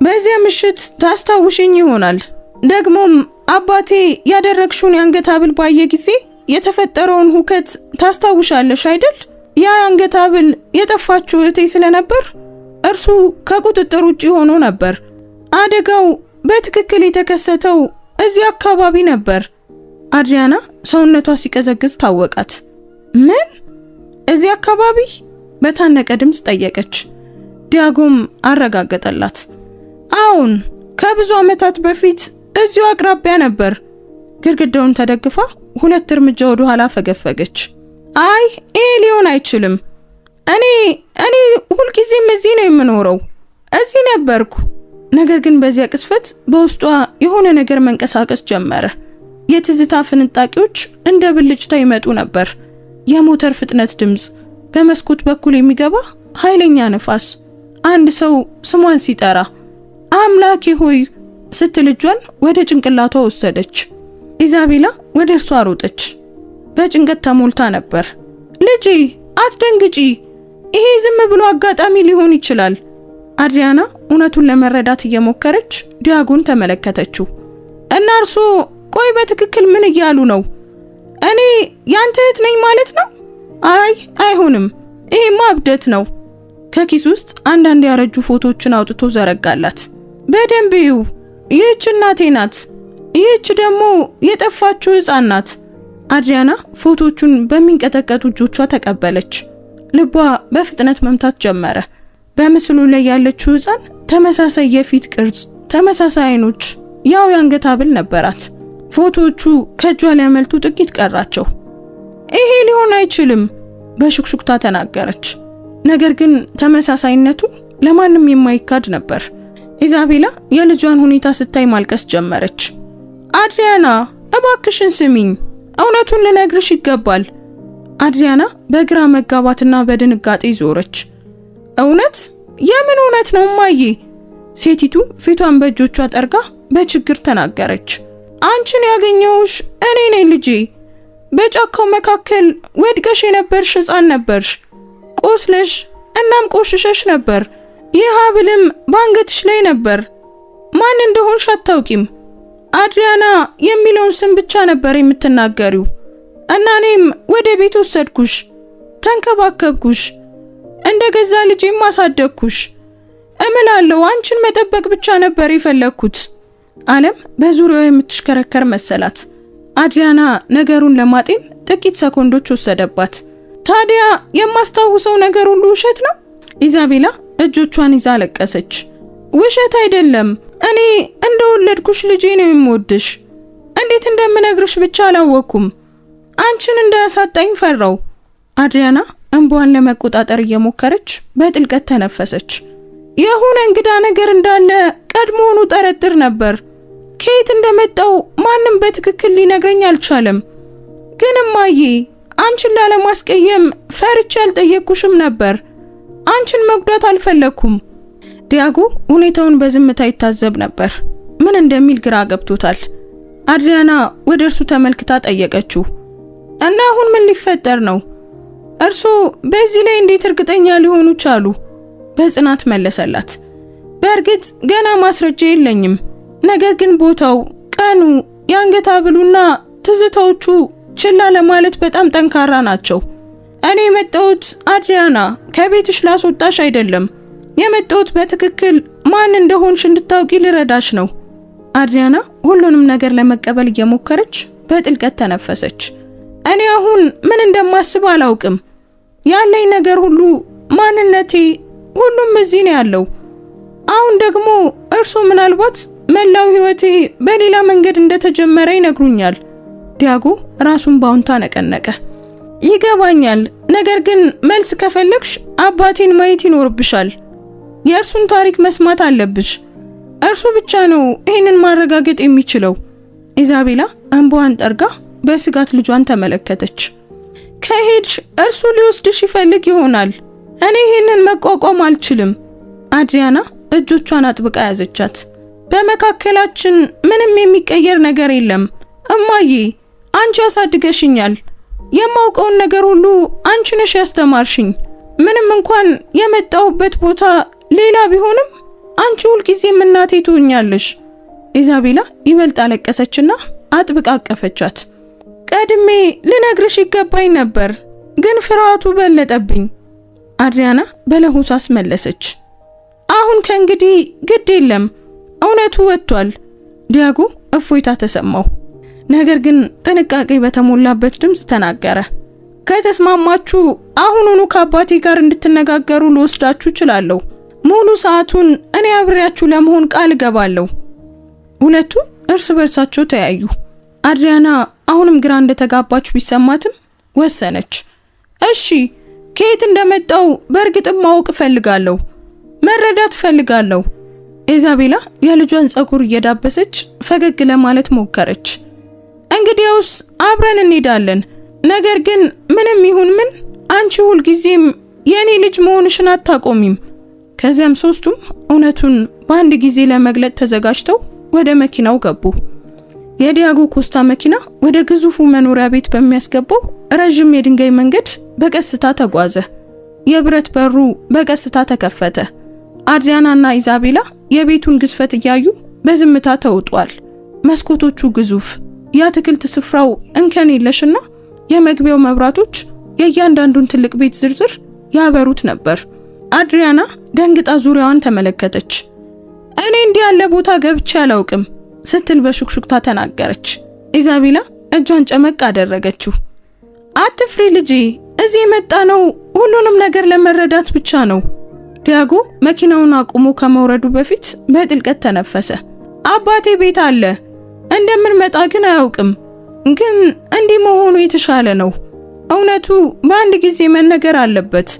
በዚያ ምሽት ታስታውሽኝ ይሆናል። ደግሞም አባቴ ያደረግሽውን የአንገት ሐብል ባየ ጊዜ የተፈጠረውን ሁከት ታስታውሻለሽ አይደል? ያ የአንገት ሐብል የጠፋችው እህቴ ስለነበር እርሱ ከቁጥጥር ውጪ ሆኖ ነበር። አደጋው በትክክል የተከሰተው እዚህ አካባቢ ነበር። አድሪያና ሰውነቷ ሲቀዘቅዝ ታወቃት። ምን? እዚህ አካባቢ? በታነቀ ድምፅ ጠየቀች። ዲያጎም አረጋገጠላት። አሁን ከብዙ ዓመታት በፊት እዚሁ አቅራቢያ ነበር። ግድግዳውን ተደግፋ ሁለት እርምጃ ወደ ኋላ ፈገፈገች። አይ ይሄ ሊሆን አይችልም። እኔ ሁልጊዜም እዚህ ነው የምኖረው። እዚህ ነበርኩ። ነገር ግን በዚያ ቅስፈት በውስጧ የሆነ ነገር መንቀሳቀስ ጀመረ። የትዝታ ፍንጣቂዎች እንደ ብልጭታ ይመጡ ነበር። የሞተር ፍጥነት ድምፅ፣ በመስኮት በኩል የሚገባ ኃይለኛ ነፋስ፣ አንድ ሰው ስሟን ሲጠራ። አምላኬ ሆይ ስትል እጇን ወደ ጭንቅላቷ ወሰደች። ኢዛቤላ ወደ እርሷ ሮጠች። በጭንቀት ተሞልታ ነበር። ልጄ አትደንግጪ፣ ይሄ ዝም ብሎ አጋጣሚ ሊሆን ይችላል። አድሪያና እውነቱን ለመረዳት እየሞከረች ዲያጎን ተመለከተችው። እና እርሶ ቆይ በትክክል ምን እያሉ ነው? እኔ ያንተ እህት ነኝ ማለት ነው? አይ አይሆንም፣ ይሄማ እብደት ነው። ከኪስ ውስጥ አንዳንድ ያረጁ ፎቶዎችን አውጥቶ ዘረጋላት። በደንብ እዩ፣ ይህች እናቴ ናት፣ ይህች ደግሞ የጠፋችው ሕፃን ናት። አድሪያና ፎቶዎቹን በሚንቀጠቀጡ እጆቿ ተቀበለች። ልቧ በፍጥነት መምታት ጀመረ። በምስሉ ላይ ያለችው ሕፃን ተመሳሳይ የፊት ቅርጽ፣ ተመሳሳይ አይኖች፣ ያው የአንገት ሐብል ነበራት። ፎቶዎቹ ከእጇ ሊያመልጡ ጥቂት ቀራቸው። ይሄ ሊሆን አይችልም በሹክሹክታ ተናገረች። ነገር ግን ተመሳሳይነቱ ለማንም የማይካድ ነበር። ኢዛቤላ የልጇን ሁኔታ ስታይ ማልቀስ ጀመረች። አድሪያና እባክሽን ስሚኝ፣ እውነቱን ልነግርሽ ይገባል። አድሪያና በግራ መጋባትና በድንጋጤ ዞረች። እውነት? የምን እውነት ነው እማዬ? ሴቲቱ ፊቷን በእጆቿ ጠርጋ በችግር ተናገረች። አንቺን ያገኘሁሽ እኔ ነኝ ልጄ። በጫካው መካከል ወድቀሽ የነበርሽ ሕፃን ነበርሽ። ቆስለሽ እናም ቆሽሸሽ ነበር። ይህ ሐብልም በአንገትሽ ላይ ነበር። ማን እንደሆንሽ አታውቂም። አድሪያና የሚለውን ስም ብቻ ነበር የምትናገሪው። እና እኔም ወደ ቤት ወሰድኩሽ፣ ተንከባከብኩሽ፣ እንደ ገዛ ልጄም አሳደግኩሽ። እምላለሁ አንቺን መጠበቅ ብቻ ነበር የፈለግኩት። ዓለም በዙሪያው የምትሽከረከር መሰላት። አድሪያና ነገሩን ለማጤን ጥቂት ሰኮንዶች ወሰደባት። ታዲያ የማስታውሰው ነገር ሁሉ ውሸት ነው? ኢዛቤላ እጆቿን ይዛ አለቀሰች። ውሸት አይደለም፣ እኔ እንደወለድኩሽ ልጄ ነው የምወድሽ። እንዴት እንደምነግርሽ ብቻ አላወኩም። አንቺን እንዳያሳጣኝ ፈራው። አድሪያና እንባዋን ለመቆጣጠር እየሞከረች በጥልቀት ተነፈሰች። የሆነ እንግዳ ነገር እንዳለ ቀድሞውኑ ጠረጥር ነበር። ከየት እንደመጣው ማንም በትክክል ሊነግረኝ አልቻለም። ግን እማዬ አንቺን ላለማስቀየም ፈርቼ አልጠየቅኩሽም ነበር። አንቺን መጉዳት አልፈለኩም። ዲያጎ ሁኔታውን በዝምታ ይታዘብ ነበር። ምን እንደሚል ግራ ገብቶታል። አድሪያና ወደ እርሱ ተመልክታ ጠየቀችው። እና አሁን ምን ሊፈጠር ነው? እርሱ በዚህ ላይ እንዴት እርግጠኛ ሊሆኑ ቻሉ? በጽናት መለሰላት። በእርግጥ ገና ማስረጃ የለኝም። ነገር ግን ቦታው፣ ቀኑ፣ የአንገት ሐብሉና ትዝታዎቹ ችላ ለማለት በጣም ጠንካራ ናቸው። እኔ የመጣሁት አድሪያና ከቤትሽ ላስወጣሽ አይደለም። የመጣሁት በትክክል ማን እንደሆንሽ እንድታውቂ ልረዳሽ ነው። አድሪያና ሁሉንም ነገር ለመቀበል እየሞከረች በጥልቀት ተነፈሰች። እኔ አሁን ምን እንደማስብ አላውቅም። ያለኝ ነገር ሁሉ፣ ማንነቴ፣ ሁሉም እዚህ ነው ያለው። አሁን ደግሞ እርሱ ምናልባት መላው ህይወቴ በሌላ መንገድ እንደተጀመረ ይነግሩኛል። ዲያጎ ራሱን ባውንታ ነቀነቀ። ይገባኛል፣ ነገር ግን መልስ ከፈለግሽ አባቴን ማየት ይኖርብሻል። የእርሱን ታሪክ መስማት አለብሽ። እርሱ ብቻ ነው ይህንን ማረጋገጥ የሚችለው። ኢዛቤላ እንባዋን ጠርጋ በስጋት ልጇን ተመለከተች። ከሄድሽ እርሱ ሊወስድሽ ይፈልግ ይሆናል። እኔ ይህንን መቋቋም አልችልም። አድሪያና እጆቿን አጥብቃ ያዘቻት። በመካከላችን ምንም የሚቀየር ነገር የለም እማዬ፣ አንቺ ያሳድገሽኛል። የማውቀውን ነገር ሁሉ አንቺ ነሽ ያስተማርሽኝ። ምንም እንኳን የመጣሁበት ቦታ ሌላ ቢሆንም አንቺ ሁልጊዜም እናቴ ትሆኛለሽ። ኢዛቤላ ይበልጥ አለቀሰችና አጥብቃ አቀፈቻት። ቀድሜ ልነግርሽ ይገባኝ ነበር፣ ግን ፍርሃቱ በለጠብኝ። አድሪያና በለሆሳስ መለሰች። አሁን ከእንግዲህ ግድ የለም፣ እውነቱ ወጥቷል። ዲያጎ እፎይታ ተሰማው። ነገር ግን ጥንቃቄ በተሞላበት ድምፅ ተናገረ። ከተስማማችሁ አሁኑኑ ከአባቴ ጋር እንድትነጋገሩ ልወስዳችሁ እችላለሁ። ሙሉ ሰዓቱን እኔ አብሬያችሁ ለመሆን ቃል እገባለሁ። ሁለቱ እርስ በርሳቸው ተያዩ። አድሪያና አሁንም ግራ እንደተጋባች ቢሰማትም ወሰነች። እሺ፣ ከየት እንደመጣው በእርግጥም ማወቅ እፈልጋለሁ፣ መረዳት እፈልጋለሁ። ኢዛቤላ የልጇን ጸጉር እየዳበሰች ፈገግ ለማለት ሞከረች። እንግዲያውስ አብረን እንሄዳለን። ነገር ግን ምንም ይሁን ምን አንቺ ሁልጊዜም የኔ ልጅ መሆንሽን አታቆሚም። ከዚያም ሶስቱም እውነቱን በአንድ ጊዜ ለመግለጥ ተዘጋጅተው ወደ መኪናው ገቡ። የዲያጎ ኮስታ መኪና ወደ ግዙፉ መኖሪያ ቤት በሚያስገባው ረጅም የድንጋይ መንገድ በቀስታ ተጓዘ። የብረት በሩ በቀስታ ተከፈተ። አድሪያናና ኢዛቤላ የቤቱን ግዝፈት እያዩ በዝምታ ተውጧል። መስኮቶቹ ግዙፍ፣ የአትክልት ስፍራው እንከን የለሽና የመግቢያው መብራቶች የእያንዳንዱን ትልቅ ቤት ዝርዝር ያበሩት ነበር። አድሪያና ደንግጣ ዙሪያዋን ተመለከተች። እኔ እንዲህ ያለ ቦታ ገብቼ አላውቅም ስትል በሹክሹክታ ተናገረች። ኢዛቤላ እጇን ጨመቅ አደረገችው። አትፍሪ ልጄ፣ እዚህ የመጣ ነው ሁሉንም ነገር ለመረዳት ብቻ ነው። ዲያጎ መኪናውን አቁሞ ከመውረዱ በፊት በጥልቀት ተነፈሰ። አባቴ ቤት አለ፣ እንደምንመጣ ግን አያውቅም። ግን እንዲህ መሆኑ የተሻለ ነው። እውነቱ በአንድ ጊዜ መነገር አለበት።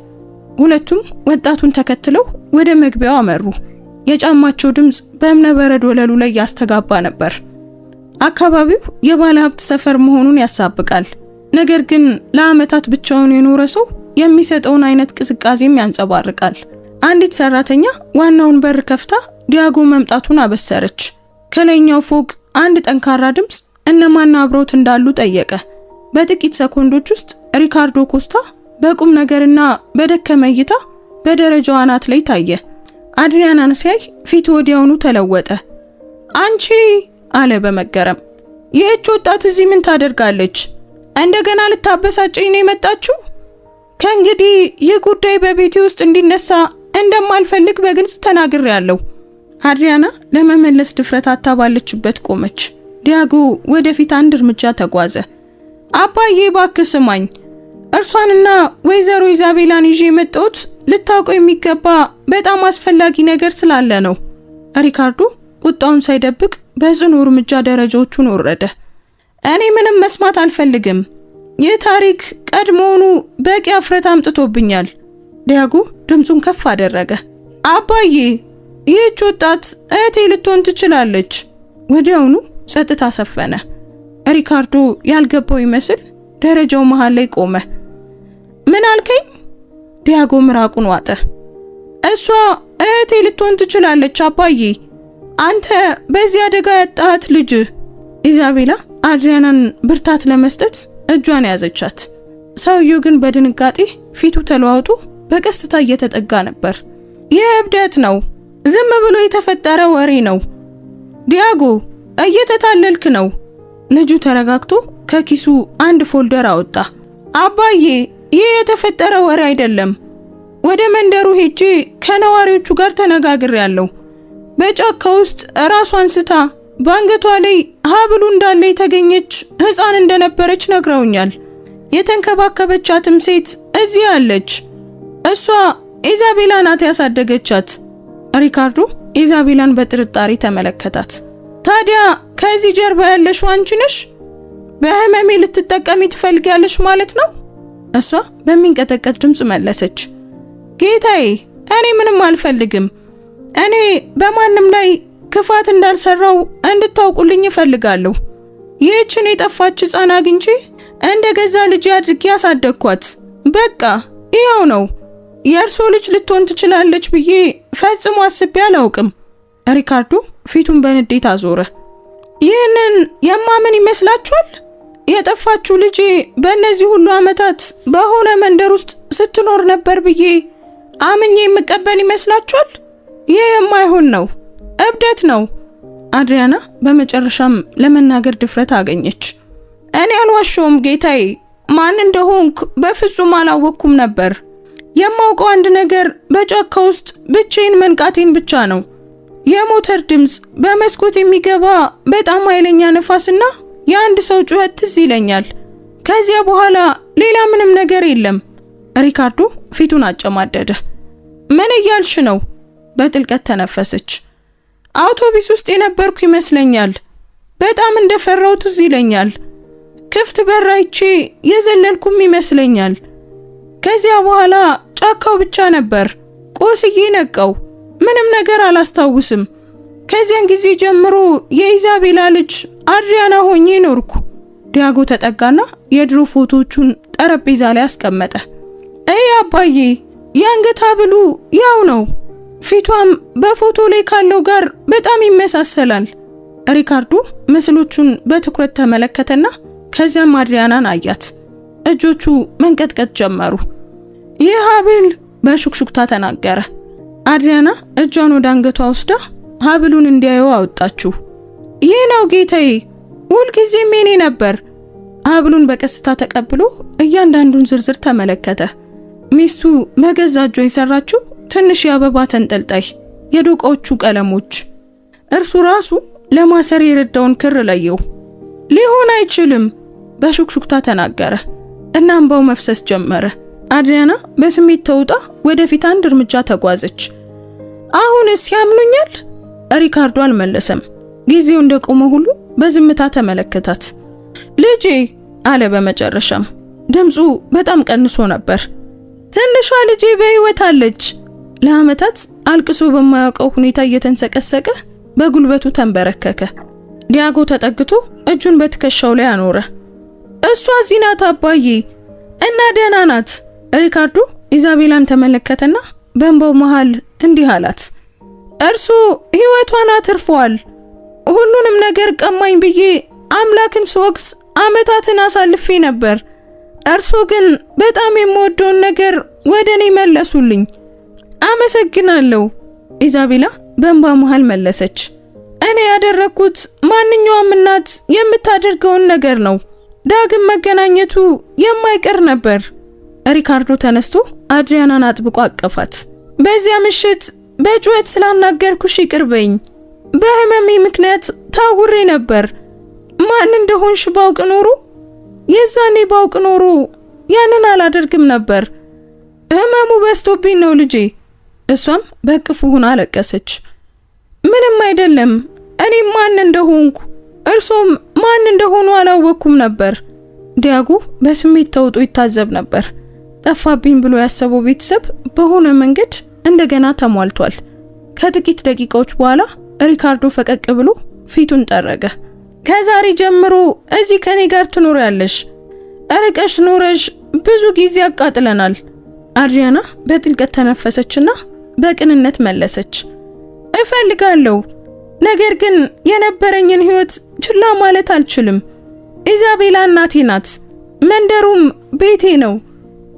ሁለቱም ወጣቱን ተከትለው ወደ መግቢያው አመሩ። የጫማቸው ድምፅ በእብነበረድ ወለሉ ላይ ያስተጋባ ነበር። አካባቢው የባለ ሀብት ሰፈር መሆኑን ያሳብቃል። ነገር ግን ለዓመታት ብቻውን የኖረ ሰው የሚሰጠውን አይነት ቅዝቃዜም ያንጸባርቃል። አንዲት ሰራተኛ ዋናውን በር ከፍታ ዲያጎ መምጣቱን አበሰረች። ከላይኛው ፎቅ አንድ ጠንካራ ድምፅ እነማን አብረውት እንዳሉ ጠየቀ። በጥቂት ሰኮንዶች ውስጥ ሪካርዶ ኮስታ በቁም ነገርና በደከመ እይታ በደረጃው አናት ላይ ታየ። አድሪያናን ሲያይ ፊቱ ወዲያውኑ ተለወጠ። አንቺ አለ በመገረም። ይህች ወጣት እዚህ ምን ታደርጋለች? እንደገና ልታበሳጨኝ ነው የመጣችው? ከእንግዲህ ይህ ጉዳይ በቤቴ ውስጥ እንዲነሳ እንደማልፈልግ በግልጽ ተናግሬያለሁ። አድሪያና ለመመለስ ድፍረት አታባለችበት ቆመች። ዲያጎ ወደፊት አንድ እርምጃ ተጓዘ። አባዬ እባክህ ስማኝ። እርሷንና ወይዘሮ ኢዛቤላን ይዤ የመጣሁት ልታውቀው የሚገባ በጣም አስፈላጊ ነገር ስላለ ነው። ሪካርዶ ቁጣውን ሳይደብቅ በጽኑ እርምጃ ደረጃዎቹን ወረደ። እኔ ምንም መስማት አልፈልግም። ይህ ታሪክ ቀድሞውኑ በቂ አፍረት አምጥቶብኛል። ዲያጎ ድምፁን ከፍ አደረገ። አባዬ፣ ይህች ወጣት እህቴ ልትሆን ትችላለች። ወዲያውኑ ጸጥታ ሰፈነ። ሪካርዶ ያልገባው ይመስል ደረጃው መሃል ላይ ቆመ። ምን አልከኝ? ዲያጎ ምራቁን ዋጠ። እሷ እህቴ ልትሆን ትችላለች አባዬ፣ አንተ በዚህ አደጋ ያጣት ልጅ። ኢዛቤላ አድሪያናን ብርታት ለመስጠት እጇን ያዘቻት። ሰውየው ግን በድንጋጤ ፊቱ ተለዋውጦ በቀስታ እየተጠጋ ነበር። ይህ እብደት ነው፣ ዝም ብሎ የተፈጠረ ወሬ ነው። ዲያጎ እየተታለልክ ነው። ልጁ ተረጋግቶ ከኪሱ አንድ ፎልደር አወጣ። አባዬ፣ ይህ የተፈጠረ ወሬ አይደለም። ወደ መንደሩ ሄጄ ከነዋሪዎቹ ጋር ተነጋግሬያለሁ። በጫካ ውስጥ ራሷን ስታ በአንገቷ ላይ ሀብሉ እንዳለ የተገኘች ሕፃን እንደነበረች ነግረውኛል። የተንከባከበቻትም ሴት እዚህ አለች። እሷ ኢዛቤላ ናት ያሳደገቻት። ሪካርዶ ኢዛቤላን በጥርጣሬ ተመለከታት። ታዲያ ከዚህ ጀርባ ያለሽው አንቺ ነሽ? በህመሜ ልትጠቀሚ ትፈልጊያለሽ ማለት ነው? እሷ በሚንቀጠቀጥ ድምፅ መለሰች። ጌታዬ፣ እኔ ምንም አልፈልግም። እኔ በማንም ላይ ክፋት እንዳልሰራው እንድታውቁልኝ እፈልጋለሁ። ይህችን የጠፋች ሕፃን አግኝቼ እንደ ገዛ ልጅ አድርጌ ያሳደግኳት። በቃ ይኸው ነው። የእርሶ ልጅ ልትሆን ትችላለች ብዬ ፈጽሞ አስቤ አላውቅም። ሪካርዶ ፊቱን በንዴት አዞረ። ይህንን የማምን ይመስላችኋል? የጠፋችው ልጄ በእነዚህ ሁሉ ዓመታት በሆነ መንደር ውስጥ ስትኖር ነበር ብዬ አምኜ የምቀበል ይመስላችኋል? ይህ የማይሆን ነው፣ እብደት ነው። አድሪያና በመጨረሻም ለመናገር ድፍረት አገኘች። እኔ አልዋሸውም ጌታዬ፣ ማን እንደሆንኩ በፍጹም አላወቅኩም ነበር። የማውቀው አንድ ነገር በጫካ ውስጥ ብቻዬን መንቃቴን ብቻ ነው። የሞተር ድምፅ፣ በመስኮት የሚገባ በጣም ኃይለኛ ነፋስና የአንድ ሰው ጩኸት ትዝ ይለኛል። ከዚያ በኋላ ሌላ ምንም ነገር የለም። ሪካርዶ ፊቱን አጨማደደ። ምን እያልሽ ነው? በጥልቀት ተነፈሰች። አውቶቡስ ውስጥ የነበርኩ ይመስለኛል። በጣም እንደፈራው ትዝ ይለኛል። ክፍት በር አይቼ የዘለልኩም ይመስለኛል። ከዚያ በኋላ ጫካው ብቻ ነበር። ቆስዬ ነቀው። ምንም ነገር አላስታውስም። ከዚያን ጊዜ ጀምሮ የኢዛቤላ ልጅ አድሪያና ሆኜ ኖርኩ። ዲያጎ ተጠጋና የድሮ ፎቶዎቹን ጠረጴዛ ላይ አስቀመጠ። አባዬ፣ የአንገት ሐብሉ ያው ነው። ፊቷም በፎቶ ላይ ካለው ጋር በጣም ይመሳሰላል። ሪካርዶ ምስሎቹን በትኩረት ተመለከተና ከዚያም አድሪያናን አያት። እጆቹ መንቀጥቀጥ ጀመሩ። ይህ ሐብል በሹክሹክታ ተናገረ። አድሪያና እጇን ወደ አንገቷ ወስዳ ሀብሉን እንዲያየው አወጣችው። ይህ ነው ጌታዬ፣ ሁልጊዜም የኔ ነበር። ሀብሉን በቀስታ ተቀብሎ እያንዳንዱን ዝርዝር ተመለከተ። ሚስቱ በገዛ እጇ የሰራችው ትንሽ የአበባ ተንጠልጣይ፣ የዶቃዎቹ ቀለሞች፣ እርሱ ራሱ ለማሰር የረዳውን ክር ለየው። ሊሆን አይችልም በሹክሹክታ ተናገረ እና እንባው መፍሰስ ጀመረ። አድሪያና በስሜት ተውጣ ወደፊት አንድ እርምጃ ተጓዘች። አሁንስ ያምኑኛል? ሪካርዶ አልመለሰም። ጊዜው እንደቆመ ሁሉ በዝምታ ተመለከታት። ልጄ አለ በመጨረሻም። ድምፁ በጣም ቀንሶ ነበር። ትንሿ ልጄ በሕይወት አለች። ለዓመታት አልቅሶ በማያውቀው ሁኔታ እየተንሰቀሰቀ በጉልበቱ ተንበረከከ። ዲያጎ ተጠግቶ እጁን በትከሻው ላይ አኖረ። እሷ እዚህ ናት አባዬ እና ደህና ናት። ሪካርዶ ኢዛቤላን ተመለከተና በእንባው መሃል እንዲህ አላት። እርሱ ሕይወቷን አትርፏል። ሁሉንም ነገር ቀማኝ ብዬ አምላክን ስወቅስ ዓመታትን አሳልፌ ነበር። እርሱ ግን በጣም የምወደውን ነገር ወደ እኔ መለሱልኝ። አመሰግናለሁ። ኢዛቤላ በእንባ መሃል መለሰች። እኔ ያደረኩት ማንኛውም እናት የምታደርገውን ነገር ነው። ዳግም መገናኘቱ የማይቀር ነበር። ሪካርዶ ተነስቶ አድሪያናን አጥብቆ አቀፋት። በዚያ ምሽት በጩኸት ስላናገርኩሽ ይቅርበኝ። በህመሜ ምክንያት ታውሬ ነበር። ማን እንደሆንሽ ባውቅ ኖሮ የዛኔ ባውቅ ኖሮ ያንን አላደርግም ነበር። ህመሙ በስቶብኝ ነው ልጄ። እሷም በቅፉ ሆና አለቀሰች። ምንም አይደለም። እኔም ማን እንደሆንኩ እርሶም ማን እንደሆኑ አላወቅኩም ነበር። ዲያጎ በስሜት ተውጦ ይታዘብ ነበር። ጠፋብኝ ብሎ ያሰበው ቤተሰብ በሆነ መንገድ እንደገና ተሟልቷል። ከጥቂት ደቂቃዎች በኋላ ሪካርዶ ፈቀቅ ብሎ ፊቱን ጠረገ። ከዛሬ ጀምሮ እዚህ ከኔ ጋር ትኖሪያለሽ። እርቀሽ ኖረሽ ብዙ ጊዜ አቃጥለናል። አድሪያና በጥልቀት ተነፈሰችና በቅንነት መለሰች። እፈልጋለሁ፣ ነገር ግን የነበረኝን ህይወት ችላ ማለት አልችልም። ኢዛቤላ እናቴ ናት፣ መንደሩም ቤቴ ነው።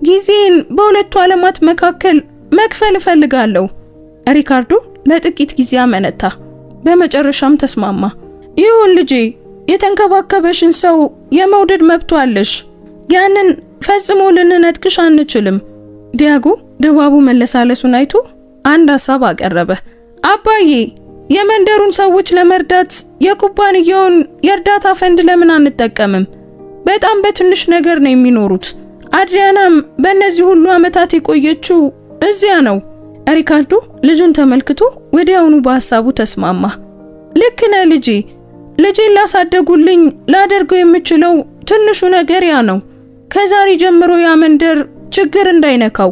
ጊዜን በሁለቱ ዓለማት መካከል መክፈል እፈልጋለሁ። ሪካርዶ ለጥቂት ጊዜ አመነታ፣ በመጨረሻም ተስማማ። ይሁን ልጄ፣ የተንከባከበሽን ሰው የመውደድ መብቱ አለሽ። ያንን ፈጽሞ ልንነጥቅሽ አንችልም። ዲያጎ ድባቡ መለሳለሱን አይቶ አንድ ሐሳብ አቀረበ። አባዬ፣ የመንደሩን ሰዎች ለመርዳት የኩባንያውን የእርዳታ ፈንድ ለምን አንጠቀምም? በጣም በትንሽ ነገር ነው የሚኖሩት። አድሪያናም በእነዚህ ሁሉ ዓመታት የቆየችው እዚያ ነው። ሪካርዶ ልጁን ተመልክቶ ወዲያውኑ በሐሳቡ ተስማማ። ልክ ነህ ልጄ። ልጄን ላሳደጉልኝ ላደርገው የምችለው ትንሹ ነገር ያ ነው። ከዛሬ ጀምሮ ያ መንደር ችግር እንዳይነካው።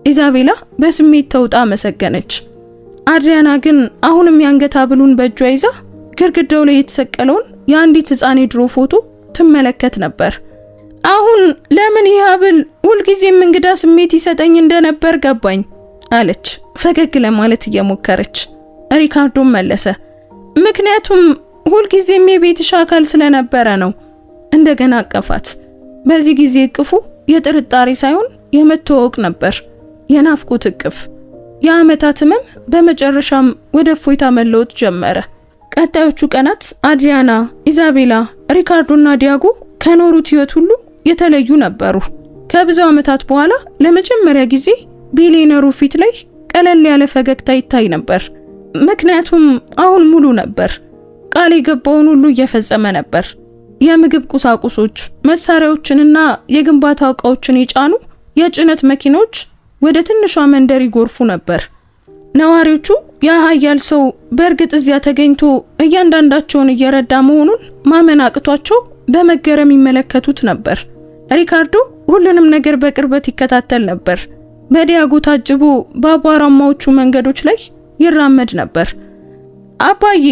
ኢዛቤላ በስሜት ተውጣ መሰገነች። አድሪያና ግን አሁንም የአንገት ሐብሉን በእጇ ይዛ ግድግዳው ላይ የተሰቀለውን የአንዲት ሕፃን የድሮ ፎቶ ትመለከት ነበር። አሁን ለምን ይህ ሐብል ሁልጊዜም እንግዳ ስሜት ይሰጠኝ እንደነበር ገባኝ አለች ፈገግ ለማለት እየሞከረች። ሪካርዶም መለሰ፣ ምክንያቱም ሁልጊዜም የቤትሽ አካል ስለነበረ ነው። እንደገና አቀፋት። በዚህ ጊዜ እቅፉ የጥርጣሬ ሳይሆን የመተዋወቅ ነበር፣ የናፍቆት እቅፍ። የዓመታት ህመም በመጨረሻም ወደ እፎይታ መለወጥ ጀመረ። ቀጣዮቹ ቀናት አድሪያና፣ ኢዛቤላ፣ ሪካርዶና ዲያጎ ከኖሩት ህይወት ሁሉ የተለዩ ነበሩ። ከብዙ ዓመታት በኋላ ለመጀመሪያ ጊዜ ቢሊየነሩ ፊት ላይ ቀለል ያለ ፈገግታ ይታይ ነበር። ምክንያቱም አሁን ሙሉ ነበር። ቃል የገባውን ሁሉ እየፈጸመ ነበር። የምግብ ቁሳቁሶች፣ መሳሪያዎችንና የግንባታ ዕቃዎችን የጫኑ የጭነት መኪኖች ወደ ትንሿ መንደር ይጎርፉ ነበር። ነዋሪዎቹ ያ ኃያል ሰው በእርግጥ እዚያ ተገኝቶ እያንዳንዳቸውን እየረዳ መሆኑን ማመን አቅቷቸው በመገረም ይመለከቱት ነበር። ሪካርዶ ሁሉንም ነገር በቅርበት ይከታተል ነበር። በዲያጎ ታጅቦ በአቧራማዎቹ መንገዶች ላይ ይራመድ ነበር። አባዬ፣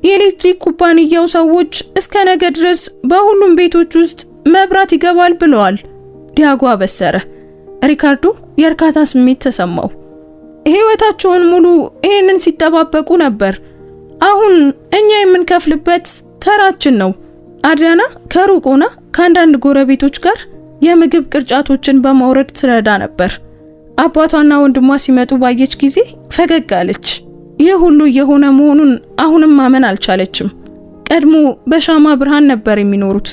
የኤሌክትሪክ ኩባንያው ሰዎች እስከ ነገ ድረስ በሁሉም ቤቶች ውስጥ መብራት ይገባል ብለዋል። ዲያጎ አበሰረ። ሪካርዶ የእርካታ ስሜት ተሰማው። ህይወታቸውን ሙሉ ይሄንን ሲጠባበቁ ነበር። አሁን እኛ የምንከፍልበት ተራችን ነው። አድሪያና ከሩቅ ሆና ከአንዳንድ ጎረቤቶች ጋር የምግብ ቅርጫቶችን በማውረድ ትረዳ ነበር። አባቷና ወንድሟ ሲመጡ ባየች ጊዜ ፈገግ አለች። ይህ ሁሉ የሆነ መሆኑን አሁንም ማመን አልቻለችም። ቀድሞ በሻማ ብርሃን ነበር የሚኖሩት።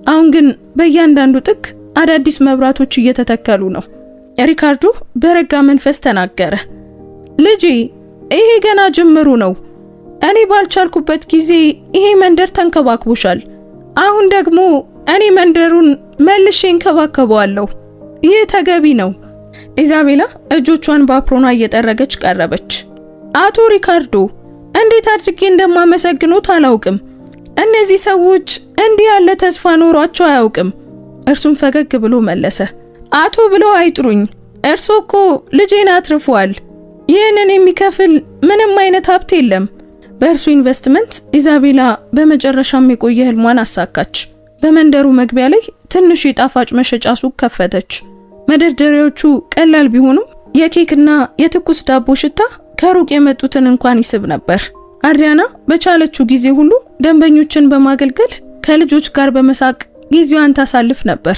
አሁን ግን በእያንዳንዱ ጥግ አዳዲስ መብራቶች እየተተከሉ ነው። ሪካርዶ በረጋ መንፈስ ተናገረ። ልጄ፣ ይሄ ገና ጅምሩ ነው። እኔ ባልቻልኩበት ጊዜ ይሄ መንደር ተንከባክቦሻል። አሁን ደግሞ እኔ መንደሩን መልሼ እንከባከበዋለሁ። ይህ ተገቢ ነው። ኢዛቤላ እጆቿን በአፕሮኗ እየጠረገች ቀረበች። አቶ ሪካርዶ፣ እንዴት አድርጌ እንደማመሰግኖት አላውቅም። እነዚህ ሰዎች እንዲህ ያለ ተስፋ ኖሯቸው አያውቅም። እርሱም ፈገግ ብሎ መለሰ። አቶ ብለው አይጥሩኝ። እርሶ እኮ ልጄን አትርፈዋል። ይህንን የሚከፍል ምንም አይነት ሀብት የለም። በእርሱ ኢንቨስትመንት ኢዛቤላ በመጨረሻም የቆየ ህልሟን አሳካች። በመንደሩ መግቢያ ላይ ትንሽ የጣፋጭ መሸጫ ሱቅ ከፈተች። መደርደሪያዎቹ ቀላል ቢሆኑም የኬክና የትኩስ ዳቦ ሽታ ከሩቅ የመጡትን እንኳን ይስብ ነበር። አድሪያና በቻለችው ጊዜ ሁሉ ደንበኞችን በማገልገል ከልጆች ጋር በመሳቅ ጊዜዋን ታሳልፍ ነበር።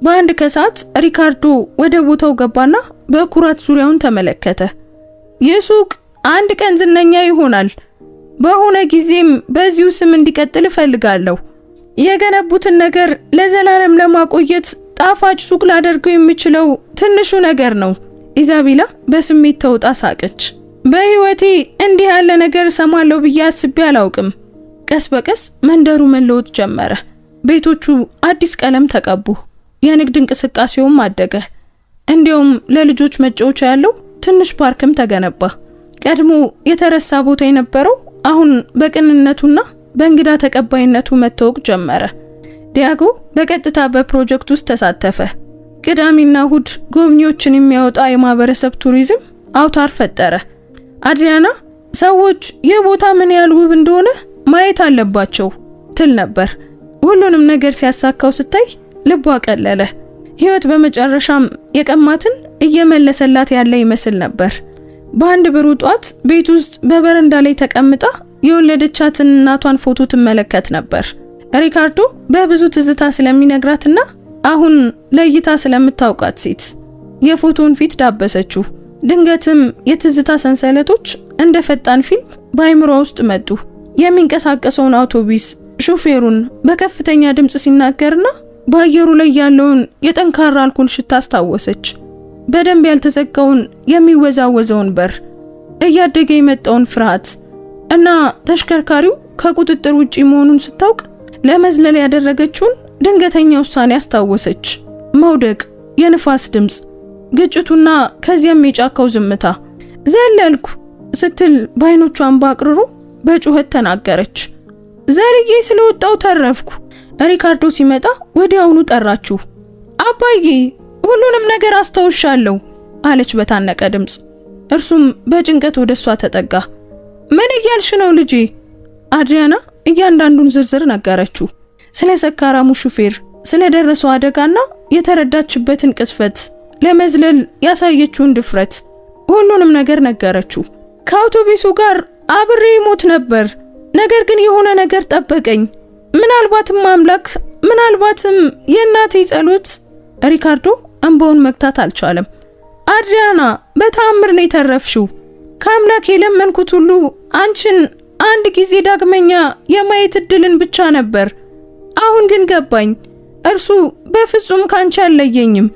በአንድ ከሰዓት ሪካርዶ ወደ ቦታው ገባና በኩራት ዙሪያውን ተመለከተ። ይህ ሱቅ አንድ ቀን ዝነኛ ይሆናል። በሆነ ጊዜም በዚሁ ስም እንዲቀጥል እፈልጋለሁ። የገነቡትን ነገር ለዘላለም ለማቆየት ጣፋጭ ሱቅ ላደርገው የሚችለው ትንሹ ነገር ነው። ኢዛቤላ በስሜት ተውጣ ሳቀች። በህይወቴ እንዲህ ያለ ነገር ሰማለሁ ብዬ አስቤ አላውቅም። ቀስ በቀስ መንደሩ መለወጥ ጀመረ። ቤቶቹ አዲስ ቀለም ተቀቡ። የንግድ እንቅስቃሴውም አደገ። እንዲያውም ለልጆች መጫወቻ ያለው ትንሽ ፓርክም ተገነባ። ቀድሞ የተረሳ ቦታ የነበረው አሁን በቅንነቱና በእንግዳ ተቀባይነቱ መታወቅ ጀመረ። ዲያጎ በቀጥታ በፕሮጀክት ውስጥ ተሳተፈ። ቅዳሜና እሁድ ጎብኚዎችን የሚያወጣ የማህበረሰብ ቱሪዝም አውታር ፈጠረ። አድሪያና ሰዎች ይህ ቦታ ምን ያህል ውብ እንደሆነ ማየት አለባቸው ትል ነበር። ሁሉንም ነገር ሲያሳካው ስታይ ልቧ ቀለለ። ህይወት በመጨረሻም የቀማትን እየመለሰላት ያለ ይመስል ነበር። በአንድ ብሩህ ጧት ቤት ውስጥ በበረንዳ ላይ ተቀምጣ የወለደቻትን እናቷን ፎቶ ትመለከት ነበር። ሪካርዶ በብዙ ትዝታ ስለሚነግራትና አሁን ለይታ ስለምታውቃት ሴት የፎቶውን ፊት ዳበሰችው። ድንገትም የትዝታ ሰንሰለቶች እንደ ፈጣን ፊልም በአይምሯ ውስጥ መጡ። የሚንቀሳቀሰውን አውቶቡስ ሹፌሩን በከፍተኛ ድምጽ ሲናገርና በአየሩ ላይ ያለውን የጠንካራ አልኮል ሽታ አስታወሰች። በደንብ ያልተዘጋውን የሚወዛወዘውን በር፣ እያደገ የመጣውን ፍርሃት እና ተሽከርካሪው ከቁጥጥር ውጪ መሆኑን ስታውቅ ለመዝለል ያደረገችውን ድንገተኛ ውሳኔ አስታወሰች። መውደቅ፣ የንፋስ ድምጽ፣ ግጭቱና ከዚያም የጫካው ዝምታ። ዘለልኩ ስትል በአይኖቿ እንባ አቅርሮ በጩኸት ተናገረች። ዘልዬ ስለወጣው ተረፍኩ። ሪካርዶ ሲመጣ ወዲያውኑ ጠራችሁ። አባዬ፣ ሁሉንም ነገር አስታውሻለሁ አለች በታነቀ ድምጽ። እርሱም በጭንቀት ወደሷ ተጠጋ። ምን እያልሽ ነው ልጄ? አድሪያና እያንዳንዱን ዝርዝር ነገረችው። ስለ ሰካራሙ ሹፌር፣ ስለደረሰው አደጋና የተረዳችበትን ቅስፈት፣ ለመዝለል ያሳየችውን ድፍረት፣ ሁሉንም ነገር ነገረችው። ከአውቶቡሱ ጋር አብሬ ሞት ነበር፣ ነገር ግን የሆነ ነገር ጠበቀኝ። ምናልባትም አምላክ፣ ምናልባትም የእናቴ ጸሎት። ሪካርዶ እንባውን መግታት አልቻለም። አድሪያና፣ በተአምር ነው የተረፍሽው። ከአምላክ የለመንኩት ሁሉ አንቺን አንድ ጊዜ ዳግመኛ የማየት እድልን ብቻ ነበር። አሁን ግን ገባኝ። እርሱ በፍጹም ካንቺ አልለየኝም።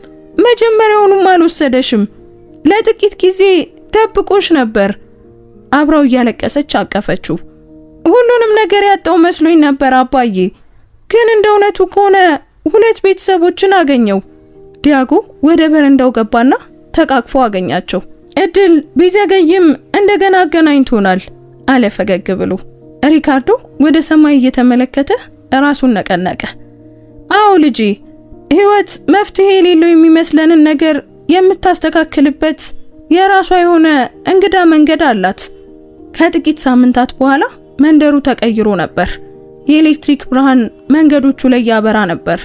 መጀመሪያውንም አልወሰደሽም። ለጥቂት ጊዜ ደብቆሽ ነበር። አብራው እያለቀሰች አቀፈችው። ሁሉንም ነገር ያጣው መስሎኝ ነበር አባዬ፣ ግን እንደ እውነቱ ከሆነ ሁለት ቤተሰቦችን አገኘው። ዲያጎ ወደ በረንዳው ገባና ተቃቅፎ አገኛቸው። እድል ቢዘገይም እንደገና አገናኝቶናል አለ ፈገግ ብሎ። ሪካርዶ ወደ ሰማይ እየተመለከተ ራሱን ነቀነቀ። አዎ ልጄ፣ ህይወት መፍትሄ የሌለው የሚመስለንን ነገር የምታስተካክልበት የራሷ የሆነ እንግዳ መንገድ አላት። ከጥቂት ሳምንታት በኋላ መንደሩ ተቀይሮ ነበር። የኤሌክትሪክ ብርሃን መንገዶቹ ላይ ያበራ ነበር።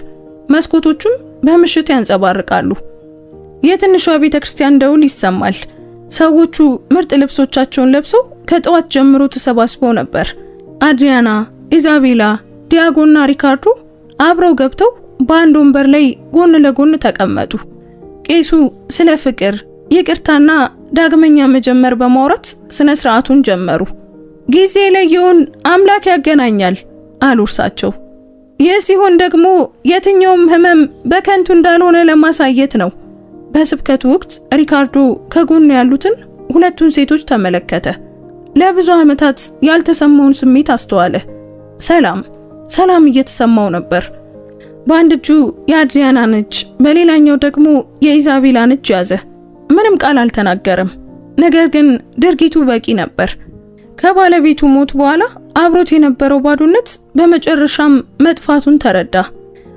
መስኮቶቹም በምሽት ያንጸባርቃሉ። የትንሿ ቤተክርስቲያን ደውል ይሰማል። ሰዎቹ ምርጥ ልብሶቻቸውን ለብሰው ከጠዋት ጀምሮ ተሰባስበው ነበር። አድሪያና፣ ኢዛቤላ፣ ዲያጎና ሪካርዶ አብረው ገብተው በአንድ ወንበር ላይ ጎን ለጎን ተቀመጡ። ቄሱ ስለ ፍቅር፣ ይቅርታና ዳግመኛ መጀመር በማውራት ስነ ስርዓቱን ጀመሩ። ጊዜ ለየውን አምላክ ያገናኛል አሉ እርሳቸው። ይህ ሲሆን ደግሞ የትኛውም ህመም በከንቱ እንዳልሆነ ለማሳየት ነው። በስብከቱ ወቅት ሪካርዶ ከጎኑ ያሉትን ሁለቱን ሴቶች ተመለከተ። ለብዙ ዓመታት ያልተሰማውን ስሜት አስተዋለ። ሰላም እየተሰማው ነበር። በአንድ እጁ የአድሪያናን እጅ፣ በሌላኛው ደግሞ የኢዛቤላን እጅ ያዘ። ምንም ቃል አልተናገረም። ነገር ግን ድርጊቱ በቂ ነበር። ከባለቤቱ ሞት በኋላ አብሮት የነበረው ባዶነት በመጨረሻም መጥፋቱን ተረዳ።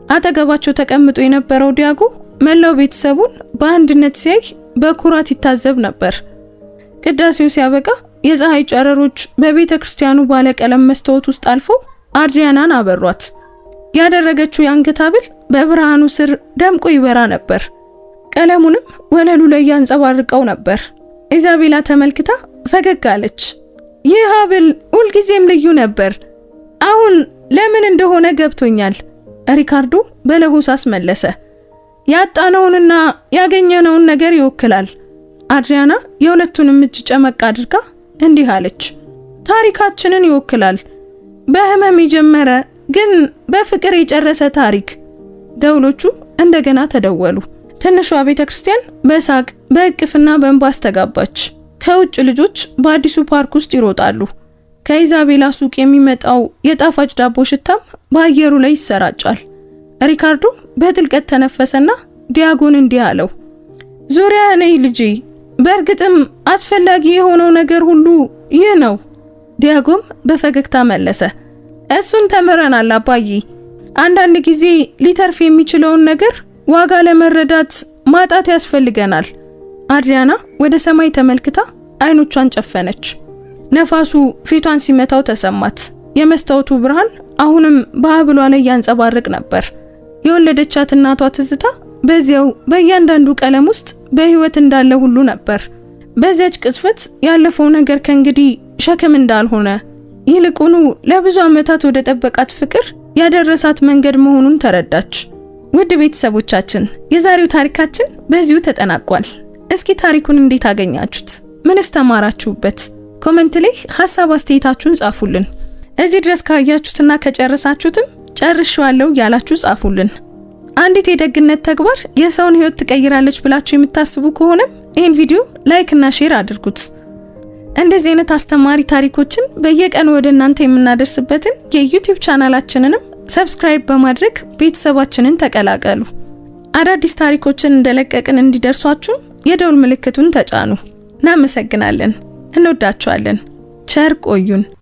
አጠገባቸው ተቀምጦ የነበረው ዲያጎ መላው ቤተሰቡን በአንድነት ሲያይ በኩራት ይታዘብ ነበር። ቅዳሴው ሲያበቃ የፀሐይ ጨረሮች በቤተ ክርስቲያኑ ባለቀለም መስታወት ውስጥ አልፈው አድሪያናን አበሯት። ያደረገችው የአንገት ሐብል በብርሃኑ ስር ደምቆ ይበራ ነበር። ቀለሙንም ወለሉ ላይ ያንጸባርቀው ነበር። ኢዛቤላ ተመልክታ ፈገግ አለች። ይህ ሐብል ሁልጊዜም ልዩ ነበር። አሁን ለምን እንደሆነ ገብቶኛል። ሪካርዶ በለሆሳስ መለሰ። ያጣነውንና ያገኘነውን ነገር ይወክላል። አድሪያና የሁለቱንም እጅ ጨመቅ አድርጋ እንዲህ አለች። ታሪካችንን ይወክላል። በህመም የጀመረ ግን በፍቅር የጨረሰ ታሪክ። ደውሎቹ እንደገና ተደወሉ። ትንሿ ቤተ ክርስቲያን በሳቅ በእቅፍና በእንባ አስተጋባች። ከውጭ ልጆች በአዲሱ ፓርክ ውስጥ ይሮጣሉ። ከኢዛቤላ ሱቅ የሚመጣው የጣፋጭ ዳቦ ሽታም በአየሩ ላይ ይሰራጫል። ሪካርዶ በጥልቀት ተነፈሰና ዲያጎን እንዲህ አለው። ዙሪያ ነይ ልጄ፣ በእርግጥም አስፈላጊ የሆነው ነገር ሁሉ ይህ ነው። ዲያጎም በፈገግታ መለሰ። እሱን ተምረናል አባዬ። አንዳንድ ጊዜ ሊተርፍ የሚችለውን ነገር ዋጋ ለመረዳት ማጣት ያስፈልገናል። አድሪያና ወደ ሰማይ ተመልክታ አይኖቿን ጨፈነች። ነፋሱ ፊቷን ሲመታው ተሰማት። የመስታወቱ ብርሃን አሁንም በሐብሏ ላይ ያንጸባርቅ ነበር። የወለደቻት እናቷ ትዝታ በዚያው በእያንዳንዱ ቀለም ውስጥ በህይወት እንዳለ ሁሉ ነበር። በዚያች ቅጽበት ያለፈው ነገር ከእንግዲህ ሸክም እንዳልሆነ፣ ይልቁኑ ለብዙ ዓመታት ወደ ጠበቃት ፍቅር ያደረሳት መንገድ መሆኑን ተረዳች። ውድ ቤተሰቦቻችን የዛሬው ታሪካችን በዚሁ ተጠናቋል። እስኪ ታሪኩን እንዴት አገኛችሁት? ምንስ ተማራችሁበት? ኮሜንት ላይ ሐሳብ አስተያየታችሁን ጻፉልን። እዚህ ድረስ ካያችሁትና ከጨረሳችሁትም ጨርሻለሁ ያላችሁ ጻፉልን። አንዲት የደግነት ተግባር የሰውን ህይወት ትቀይራለች ብላችሁ የምታስቡ ከሆነም ይህን ቪዲዮ ላይክ እና ሼር አድርጉት። እንደዚህ አይነት አስተማሪ ታሪኮችን በየቀኑ ወደ እናንተ የምናደርስበትን የዩቲዩብ ቻናላችንንም ሰብስክራይብ በማድረግ ቤተሰባችንን ተቀላቀሉ። አዳዲስ ታሪኮችን እንደለቀቅን እንዲደርሷችሁ የደውል ምልክቱን ተጫኑ። እናመሰግናለን። እንወዳችኋለን። ቸር ቆዩን።